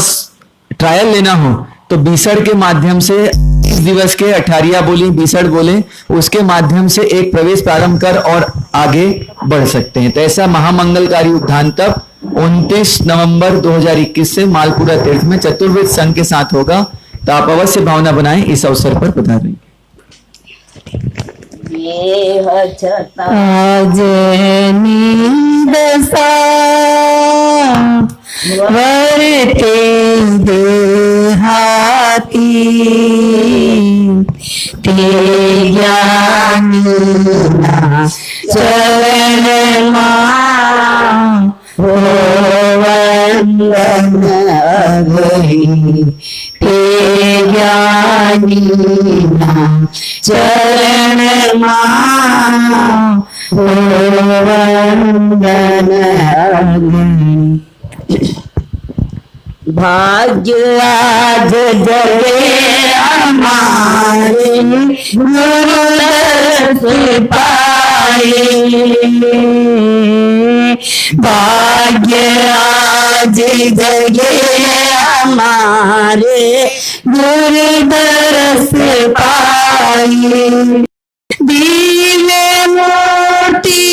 ट्रायल लेना हो तो बीसड़ के माध्यम से इस दिवस के अठारिया बोली बीसड़ बोले, उसके माध्यम से एक प्रवेश प्रारंभ कर और आगे बढ़ सकते हैं। तो ऐसा महामंगलकारी उपधान तप 29 नवंबर 2021 से मालपुरा तीर्थ में चतुर्वेद संघ के साथ होगा। तो आप अवश्य भावना बनाएं, इस अवसर पर पधारें। आज नींद सा वरते देहाती ते ज्ञानी चरण हो वंदन गई ते ज्ञानी चरण हो वंदन गई। भाग्य आज जगे हमारे गुरुदर्श पाए, भाग्य आज जगे हमारे गुरुदर्श पाए। दिव्य मूर्ति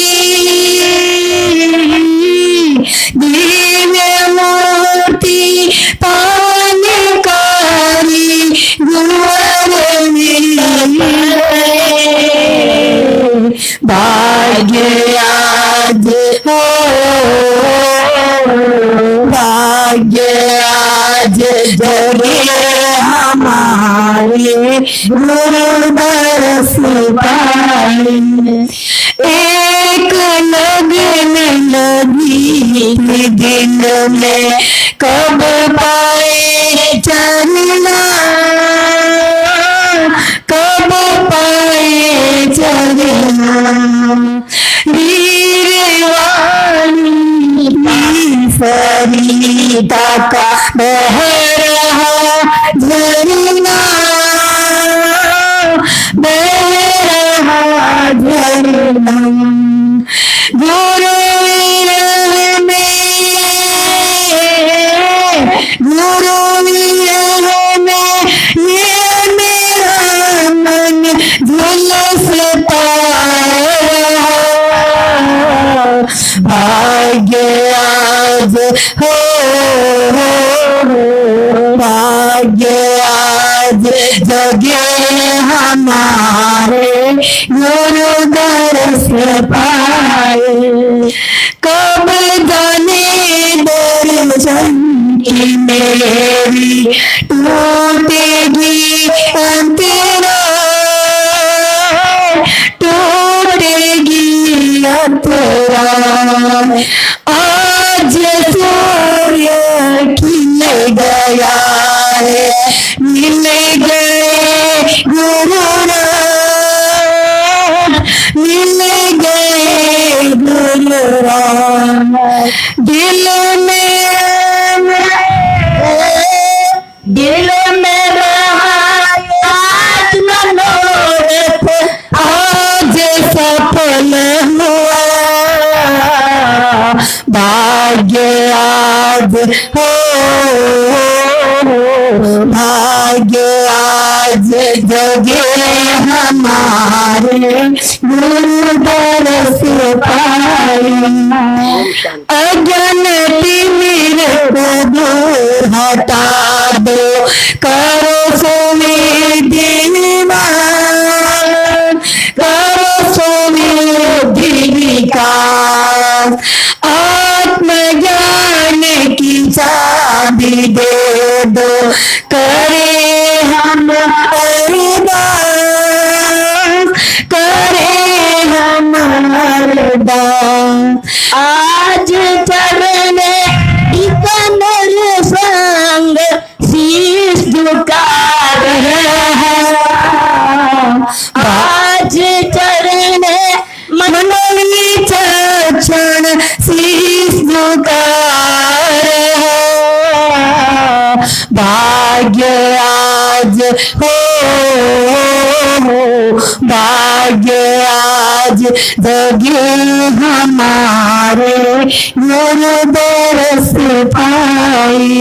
दिव्य मूर्ति पानकारी गुरुवर भाग्य आज हो भाग्य जगे हमारे गुरु दरस पाए। एक लगन लगी थी दिल में कब पाए चलना, कब पाए चलना। वीरवाणी फरीदा का बह रहा झरना, बह रहा झरना। गुरु विरह में, गुरु विरह में ये मेरा मन झुलस पाया। भाग्य आज हो, भाग्य आज जगे हमारे गुरु दरस पाए। कब जाने दर्शन की मेरी टूटेगी अंतरा, टूटेगी अंतरा। आज सूर्य खिल गया है, मिल गए गुरुराम, मिल गए गुरुराम। दिल में, दिल में रहा आज मनोरथ, आज सफल हुआ। भाग्य आज हो, भाग्य आज जगे हमारे गुरु दरस पाए। अगनति को दूर हटा दो, करो सुविधिमान, करो सुविधि विकास। आत्मज्ञान की चाबी दे दो, करे हम अरदास, करे हम अरदास। आज चरण इतनर संग शीश झुका रहा, आज चरण मनोनी चरण शीश झुका रहा। भाग्य आज हो, भाग्य आज जगे हमारे गुरु दरस पाए।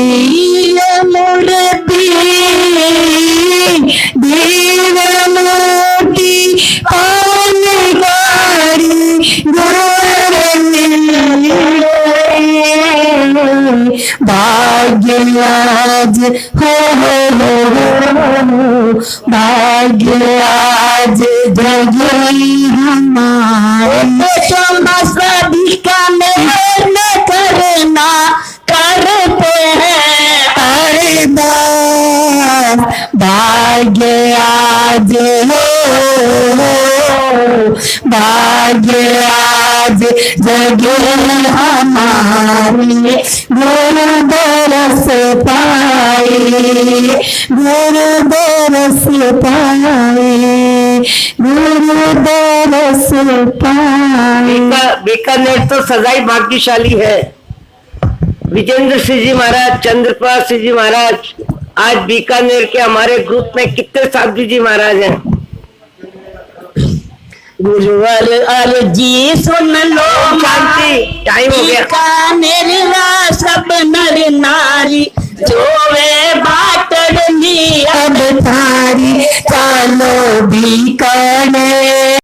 मूर्ति देव मूर्ति पावनकारी गुरु। भाग्य आज हो, भाग्य आज जगे हमारे। सभी का मेहर न करना, करते हैं अरदास। भाग्य आज हो, भाग्य आज जगे हमारे गुरु दरस पाए, गुरु दरस पाए, गुरु दरस पाए। बीकानेर तो सदाई भाग्यशाली है। विजेंद्र सिंह जी महाराज, चंद्रपाल सिंह जी महाराज, आज बीकानेर के हमारे ग्रुप में कितने साधु जी महाराज हैं। गुरुवर अर्जी सुन लो, शांति, टाइम हो गया। बीकानेर सब नर नारी जो वे बाटनी अब थारी, चलो बीकानेर।